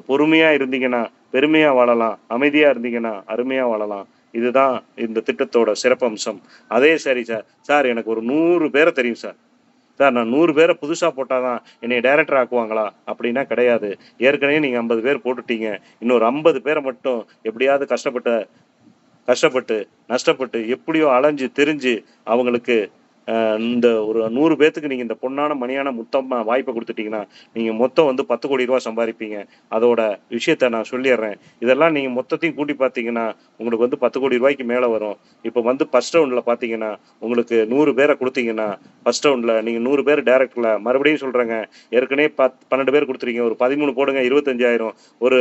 பொறுமையா இருந்தீங்கன்னா பெருமையா வாழலாம், அமைதியா இருந்தீங்கன்னா அருமையா வாழலாம். இதுதான் இந்த திட்டத்தோட சிறப்பம்சம். அதே சரி சார். சார் எனக்கு ஒரு 100 பேர தெரியும் சார். சார் நான் 100 பேர புதுசா போட்டா தான் என்னைய டைரக்டர் ஆக்குவாங்களா? அப்படின்னா கிடையாது. ஏற்கனவே நீங்க 50 பேர் போட்டுட்டீங்க. இன்னொரு 50 பேர மட்டும் எப்படியாவது கஷ்டப்பட்டு, நஷ்டப்பட்டு எப்படியோ அலைஞ்சு திரிஞ்சு அவங்களுக்கு இந்த ஒரு 100 பேத்துக்கு நீங்க இந்த பொன்னான மணியான முத்தமா வாய்ப்ப குடுத்துட்டீங்கன்னா, நீங்க மொத்தம் வந்து ரூ. 10,00,00,000 சம்பாரிப்பீங்க. அதோட விஷயத்த நான் சொல்லிர்றேன். இதெல்லாம் நீங்க மொத்தத்தையும் கூட்டி பார்த்தீங்கன்னா, உங்களுக்கு வந்து ரூ. 10,00,00,000 மேல வரும். இப்ப வந்து ஃபர்ஸ்ட் ரவுண்ட்ல பார்த்தீங்கன்னா, உங்களுக்கு 100 பேர குடுத்தீங்கன்னா, ஃபர்ஸ்ட் ரவுண்ட்ல நீங்க 100 பேர் டைரக்ட்ல மறுபடியும் சொல்றேங்க. ஏற்கனவே 12 பேர் குடுத்துருக்கீங்க. ஒரு 13 போடுங்க 25,000. ஒரு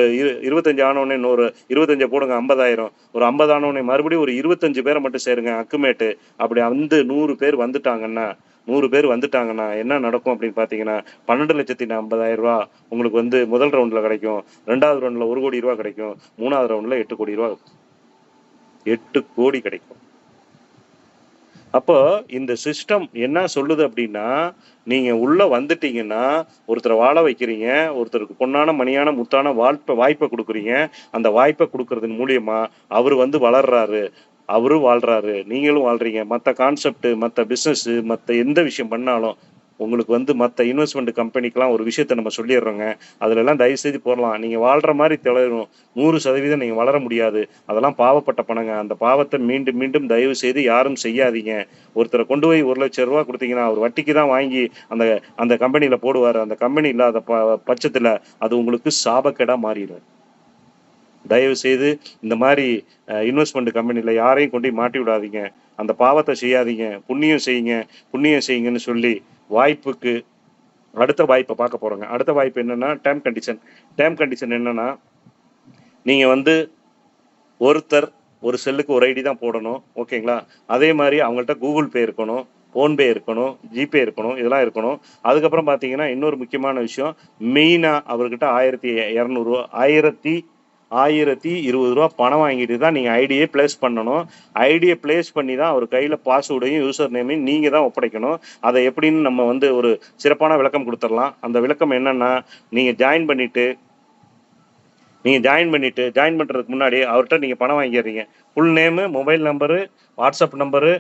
25 ஆனோனே இன்னொரு 25 போடுங்க 50,000. ஒரு 50 ஆனோனே மறுபடியும் ஒரு 25 பேர மட்டும் சேருங்க அக்குமேட்டு. அப்படி வந்து 100 பேர் வந்துட்டாங்கன்னா என்ன நடக்கும் அப்படின்னு பார்த்தீங்கன்னா, ரூ. 12,50,000 உங்களுக்கு வந்து முதல் ரவுண்ட்ல கிடைக்கும். 2வது ரவுண்ட்ல ரூ. 1,00,00,000 கிடைக்கும். 3வது ரவுண்ட்ல ரூ. 8 கோடி கிடைக்கும். அப்போ இந்த சிஸ்டம் என்ன சொல்லுது அப்படின்னா, நீங்க உள்ள வந்துட்டீங்கன்னா, ஒருத்தர வாழ வைக்கிறீங்க. ஒருத்தருக்கு பொன்னான, மணியான, முத்தான வாய்ப்ப குடுக்குறீங்க. அந்த வாய்ப்ப குடுக்கறதன் மூலியமா அவரு வந்து வளர்றாரு. அவரும் வாழ்றாரு. நீங்களும் வாழ்றீங்க. மத்த கான்செப்ட், மத்த பிசினஸ், மத்த எந்த விஷயம் பண்ணாலும், உங்களுக்கு வந்து மத்த இன்வெஸ்ட்மென்ட் கம்பெனிக்குலாம் ஒரு விஷயத்த நம்ம சொல்லிர்றோங்க. அதுலலாம் தயவு செய்து போடலாம். நீங்க வாழ்ற மாரி தெளியணும். 100% நீங்க வளர முடியாது. அதெல்லாம் பாவப்பட்ட பணங்க. அந்த பாவத்த மீண்டும், மீண்டும் தயவு செய்து யாரும் செய்யாதீங்க. ஒருத்தர கொண்டு போய் ரூ. 1,00,000 குடுத்தீங்கன்னா, அவர் வட்டிக்கு தான் வாங்கி அந்த அந்த கம்பெனில போடுவாரு. அந்த கம்பெனி இல்லாத பட்சத்துல அது உங்களுக்கு சாபக்கேடா மாறிரும். தயவு செய்து இந்த மாரி இன்வெஸ்ட்மென்ட் கம்பெனில யாரையும் கொண்டு போய் மாட்டி விடாதீங்க. அந்த பாவத்த செய்யாதீங்க. புண்ணியம் செய்யுங்க, புண்ணியம் செய்யுங்கன்னு சொல்லி வாய்ப்புக்கு அடுத்த வாய்ப்ப பார்க்க போறோங்க. அடுத்த வாய்ப்பு என்னன்னா, டெர்ம் கண்டிஷன். டெர்ம் கண்டிஷன் என்னன்னா, நீங்க வந்து ஒருத்தர் ஒரு செல்லுக்கு ஒரு ஐடி தான் போடணும். ஓகேங்களா? அதே மாரி அவங்கள்ட்ட கூகுள் பே இருக்கணும், ஃபோன்பே இருக்கணும், ஜிபே இருக்கணும். இதெல்லாம் இருக்கணும். அதுக்கப்புறம் பார்த்தீங்கன்னா, இன்னொரு முக்கியமான விஷயம். மெயினா அவர்கிட்ட ரூ. 1,020 பணம் வாங்கிட்டு தான் நீங்க ஐடியே பிளேஸ் பண்ணணும். ஐடிய பிளேஸ் பண்ணி தான் அவர் கையில பாஸ்வேர்டையும், யூசர் நேமையும் நீங்க தான் ஒப்படைக்கணும். அத எப்படின்னு நம்ம வந்து ஒரு சிறப்பான விளக்கம் குடுத்துறலாம். அந்த விளக்கம் என்னன்னா, நீங்க ஜாயின் பண்றதுக்கு முன்னாடி அவர்ட்ட நீங்க பணம் வாங்கிர்றீங்க. Full name, mobile number, WhatsApp number,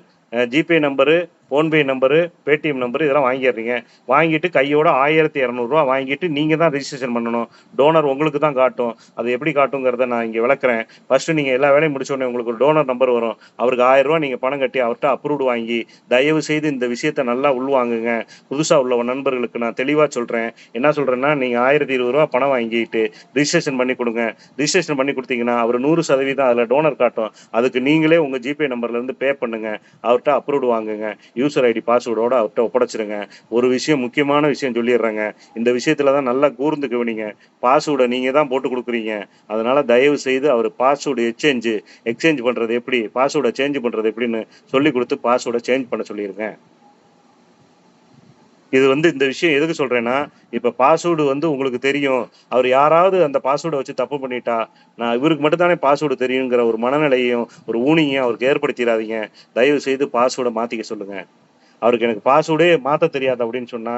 GPay number, PhonePe number, Paytm number இதெல்லாம் வாங்கிர்றீங்க. வாங்கிட்டு கையோட ரூ. 1,200 வாங்கிட்டு நீங்க தான் ரிஜிஸ்ட்ரேஷன் பண்ணணும். டோனர் உங்களுக்கு தான் காட்டும். அது எப்படி காட்டுங்கிறத நான் இங்க விளக்குறேன். ஃபர்ஸ்ட்டு நீங்க எல்லா வேலையும் முடிச்ச உடனே உங்களுக்கு ஒரு டோனர் நம்பர் வரும். அவருக்கு ரூ. 1,000 நீங்க பணம் கட்டி அவர்ட்ட அப்ரூவ்டு வாங்கி, தயவு செய்து இந்த விஷயத்த நல்லா உள்வாங்குங்க. புதுசா உள்ள நண்பர்களுக்கு நான் தெளிவா சொல்றேன். என்ன சொல்றேன்னா, நீங்க ரூ. 1,020 பணம் வாங்கிட்டு ரிஜிஸ்ட்ரேஷன் பண்ணி குடுங்க. ரிஜிஸ்ட்ரேஷன் பண்ணி குடுத்தீங்கன்னா, அவரு 100% அதுல டோனர் காட்டும். அதுக்கு நீங்களே உங்க ஜிபே நம்பர்ல இருந்து பே பண்ணுங்க. அவர்ட்ட அப்ரூவ்டு வாங்குங்க. யூசர் ஐடி பாஸ்வேர்டோட அவர்ட்ட ஒப்படைச்சிருங்க. ஒரு விஷயம் முக்கியமான விஷயம் சொல்லிர்றேங்க. இந்த விஷயத்துல தான் நல்லா கூர்ந்து கவனிங்க. பாஸ்வேர்ட நீங்க தான் போட்டு குடுக்குறீங்க. அதனால தயவு செய்து அவரு பாஸ்வேர்டு எக்ஸ்சேஞ்ச் பண்றது எப்படி, பாஸ்வேர்ட சேஞ்ச் பண்றது எப்படின்னு சொல்லிக் குடுத்து பாஸ்வேர்ட சேஞ்ச் பண்ண சொல்லிருங்க. இது வந்து இந்த விஷயம் எதுக்கு சொல்றேன்னா, இப்ப பாஸ்வேர்டு வந்து உங்களுக்கு தெரியும். அவர் யாராவது அந்த பாஸ்வேர்ட வச்சு தப்பு பண்ணிட்டா, நான் இவருக்கு மட்டும் தானே பாஸ்வேர்டு தெரியுங்கிற ஒரு மனநிலையையும், ஒரு ஊனியையும் அவருக்கு ஏற்படுத்திறாதீங்க. தயவு செய்து பாஸ்வேர்ட மாத்திக்க சொல்லுங்க. அவருக்கு எனக்கு பாஸ்வேர்டே மாத்த தெரியாது அப்படின்னு சொன்னா,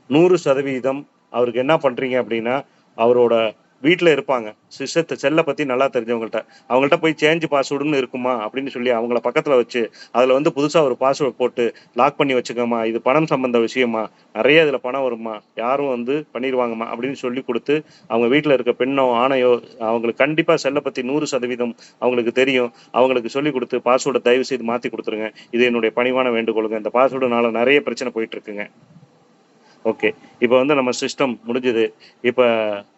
100% அவருக்கு என்ன பண்றீங்க அப்படின்னா, அவரோட வீட்ல இருப்பாங்க. செல்ல பத்தி நல்லா தெரிஞ்சவங்கள்ட்ட. அவங்கள்ட்ட போய் சேஞ்ச் பாஸ்வேர்டுன்னு இருக்குமா? அப்படின்னு சொல்லி அவங்கள பக்கத்துல வச்சு, அதுல வந்து புதுசா ஒரு பாஸ்வேர்ட் போட்டு லாக் பண்ணி வச்சுக்கம்மா. இது பணம் சம்பந்த விஷயம்மா. நெறைய இதுல பணம் வரும்மா. யாரும் வந்து பண்ணிருவாங்கம்மா அப்படின்னு சொல்லிக் குடுத்து, அவங்க வீட்ல இருக்க பெண்ணோ, ஆணையோ அவங்களுக்கு கண்டிப்பா செல்ல பத்தி 100% அவங்களுக்கு தெரியும். அவங்களுக்கு சொல்லிக் குடுத்து பாஸ்வேர்ட தயவு செய்து மாத்தி குடுத்துருங்க. இது என்னுடைய பணிவான வேண்டுகோளுங்க. இந்த பாஸ்வேர்டுனால நெறைய பிரச்சனை போயிட்டு இருக்குங்க. ஓகே. இப்ப வந்து நம்ம சிஸ்டம் முடிஞ்சது. இப்ப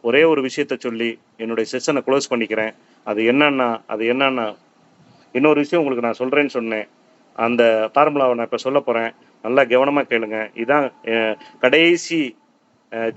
ஒரே ஒரு விஷயத்த சொல்லி என்னுடைய செஷன குளோஸ் பண்ணிக்கிறேன். அது என்னன்னா, இன்னொரு விஷயம் உங்களுக்கு நான் சொல்றேன்னு சொன்னேன். அந்த ஃபார்முலாவ நான் இப்ப சொல்லப் போறேன். நல்லா கவனமா கேளுங்க. இதான் கடைசி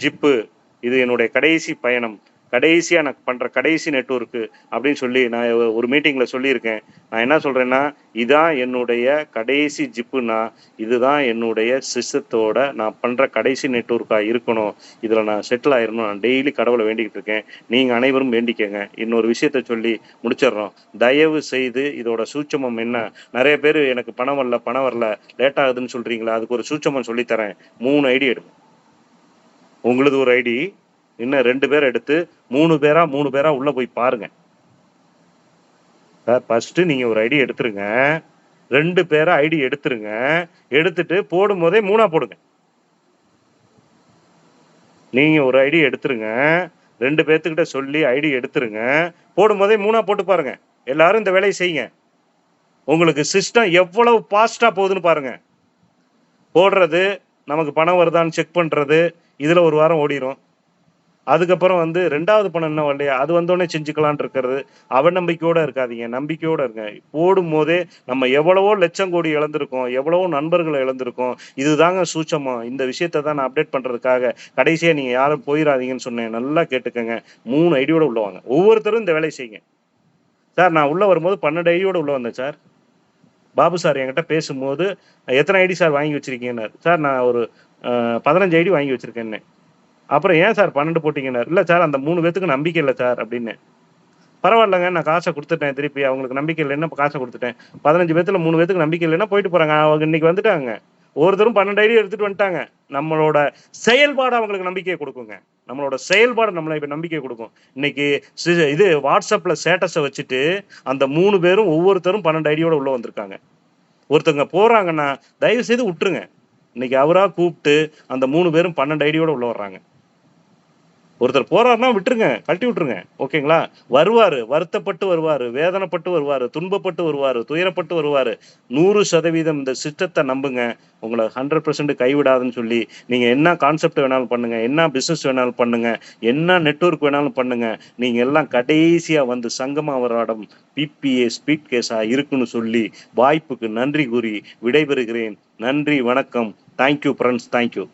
ஜிப்பு. இது என்னுடைய கடைசி பயணம். கடைசியாக நான் பண்ணுற கடைசி நெட்வொர்க்கு அப்படின்னு சொல்லி நான் ஒரு மீட்டிங்கில் சொல்லியிருக்கேன். நான் என்ன சொல்கிறேன்னா, இதான் என்னுடைய கடைசி ஜிப்புனா, இதுதான் என்னுடைய சிஸ்டத்தோட நான் பண்ணுற கடைசி நெட்வொர்க்காக இருக்கணும். இதில் நான் செட்டில் ஆயிடணும். நான் டெய்லி கடவுளை வேண்டிக்கிட்டு இருக்கேன். நீங்கள் அனைவரும் வேண்டிக்கங்க. இன்னொரு விஷயத்த சொல்லி முடிச்சிடுறோம். தயவு செய்து இதோட சூட்சமம் என்ன? நிறைய பேர் எனக்கு பணம் வரல லேட் ஆகுதுன்னு சொல்கிறீங்களா? அதுக்கு ஒரு சூட்சமம் சொல்லித்தரேன். 3 ஐடி எடுங்க. உங்களுது ஒரு ஐடி, இன்னும் 2 பேர் எடுத்து 3 பேரா உள்ள போய் பாருங்க. சார் ஃபர்ஸ்ட் நீங்க ஒரு ஐடி எடுத்துருங்க. 2 பேரா ஐடி எடுத்துருங்க. எடுத்துட்டு போடும் போதே 3ஆ போடுங்க. நீங்க ஒரு ஐடி எடுத்துருங்க. 2 பேர்த்துக்கிட்ட சொல்லி ஐடி எடுத்துருங்க. போடும் போதே 3ஆ போட்டு பாருங்க. எல்லாரும் இந்த வேலையை செய்யுங்க. உங்களுக்கு சிஸ்டம் எவ்வளவு ஃபாஸ்டா போகுதுன்னு பாருங்க. போடுறது, நமக்கு பணம் வருதான்னு செக் பண்றது, இதுல ஒரு வாரம் ஓடிரும். அதுக்கப்புறம் வந்து 2வது பணம் என்ன வரலையா, அது வந்தோடனே செஞ்சுக்கலான்னு இருக்கிறது. அவநம்பிக்கையோட இருக்காதீங்க, நம்பிக்கையோட இருங்க. போடும் போதே நம்ம எவ்வளவோ லட்சம் கோடி இழந்திருக்கோம், எவ்வளவோ நண்பர்களை இழந்திருக்கோம். இதுதாங்க சூட்சமம். இந்த விஷயத்த தான் நான் அப்டேட் பண்றதுக்காக கடைசியா நீங்க யாரும் போயிடாதீங்கன்னு சொன்னேன். நல்லா கேட்டுக்கங்க. 3 ஐடியோட உள்ள வாங்க. ஒவ்வொருத்தரும் இந்த வேலையை செய்யுங்க. சார் நான் உள்ள வரும்போது 12 ஐடியோட உள்ள வந்தேன் சார். பாபு சார் என்கிட்ட பேசும்போது, எத்தனை ஐடி சார் வாங்கி வச்சிருக்கீங்கன்னாரு. சார் நான் ஒரு 15 ஐடி வாங்கி வச்சிருக்கேன்னு. அப்புறம் ஏன் சார் 12 போட்டீங்கன்னாரு. இல்ல சார் அந்த 3 பேத்துக்கு நம்பிக்கை இல்லை சார் அப்படின்னு. பரவாயில்லங்க, நான் காசை கொடுத்துட்டேன். திருப்பி அவங்களுக்கு நம்பிக்கை இல்லைன்னா காசை கொடுத்துட்டேன். 15 பேத்துல 3 பேத்துக்கு நம்பிக்கை இல்லைன்னா போயிட்டு போறாங்க. அவங்க இன்னைக்கு வந்துட்டாங்க. ஒருத்தரும் 12 ஐடி எடுத்துட்டு வந்துட்டாங்க. நம்மளோட செயல்பாடு அவங்களுக்கு நம்பிக்கையை கொடுக்குங்க. நம்மளோட செயல்பாடு நம்மளை இப்ப நம்பிக்கை கொடுக்கும். இன்னைக்கு இது வாட்ஸ்அப்ல ஸ்டேட்டஸை வச்சுட்டு அந்த 3 பேரும் ஒவ்வொருத்தரும் 12 ஐடியோட உள்ள வந்திருக்காங்க. ஒருத்தவங்க போறாங்கன்னா தயவு செய்து விட்டுருங்க. இன்னைக்கு அவரா கூப்பிட்டு அந்த 3 பேரும் 12 ஐடியோட உள்ள வர்றாங்க. ஒருத்தர் போறாருன்னா விட்டுருங்க, கழட்டி விட்டுருங்க. ஓகேங்களா? வருவாரு, வருத்தப்பட்டு வருவாரு, வேதனைப்பட்டு வருவாரு, துன்பப்பட்டு வருவாரு, துயரப்பட்டு வருவாரு. 100% இந்த சிஸ்டத்தை நம்புங்க. உங்களை 100% கைவிடாதுன்னு சொல்லி நீங்க என்ன கான்செப்ட் வேணாலும் பண்ணுங்க, என்ன பிசினஸ் வேணாலும் பண்ணுங்க, என்ன நெட்வொர்க் வேணாலும் பண்ணுங்க. நீங்க எல்லாம் கடைசியா வந்து சங்கமாவராடம் பிபிஏ ஸ்பீட் கேஸா இருக்குன்னு சொல்லி வாய்ப்புக்கு நன்றி கூறி விடைபெறுகிறேன். நன்றி, வணக்கம். Thank you friends, thank you.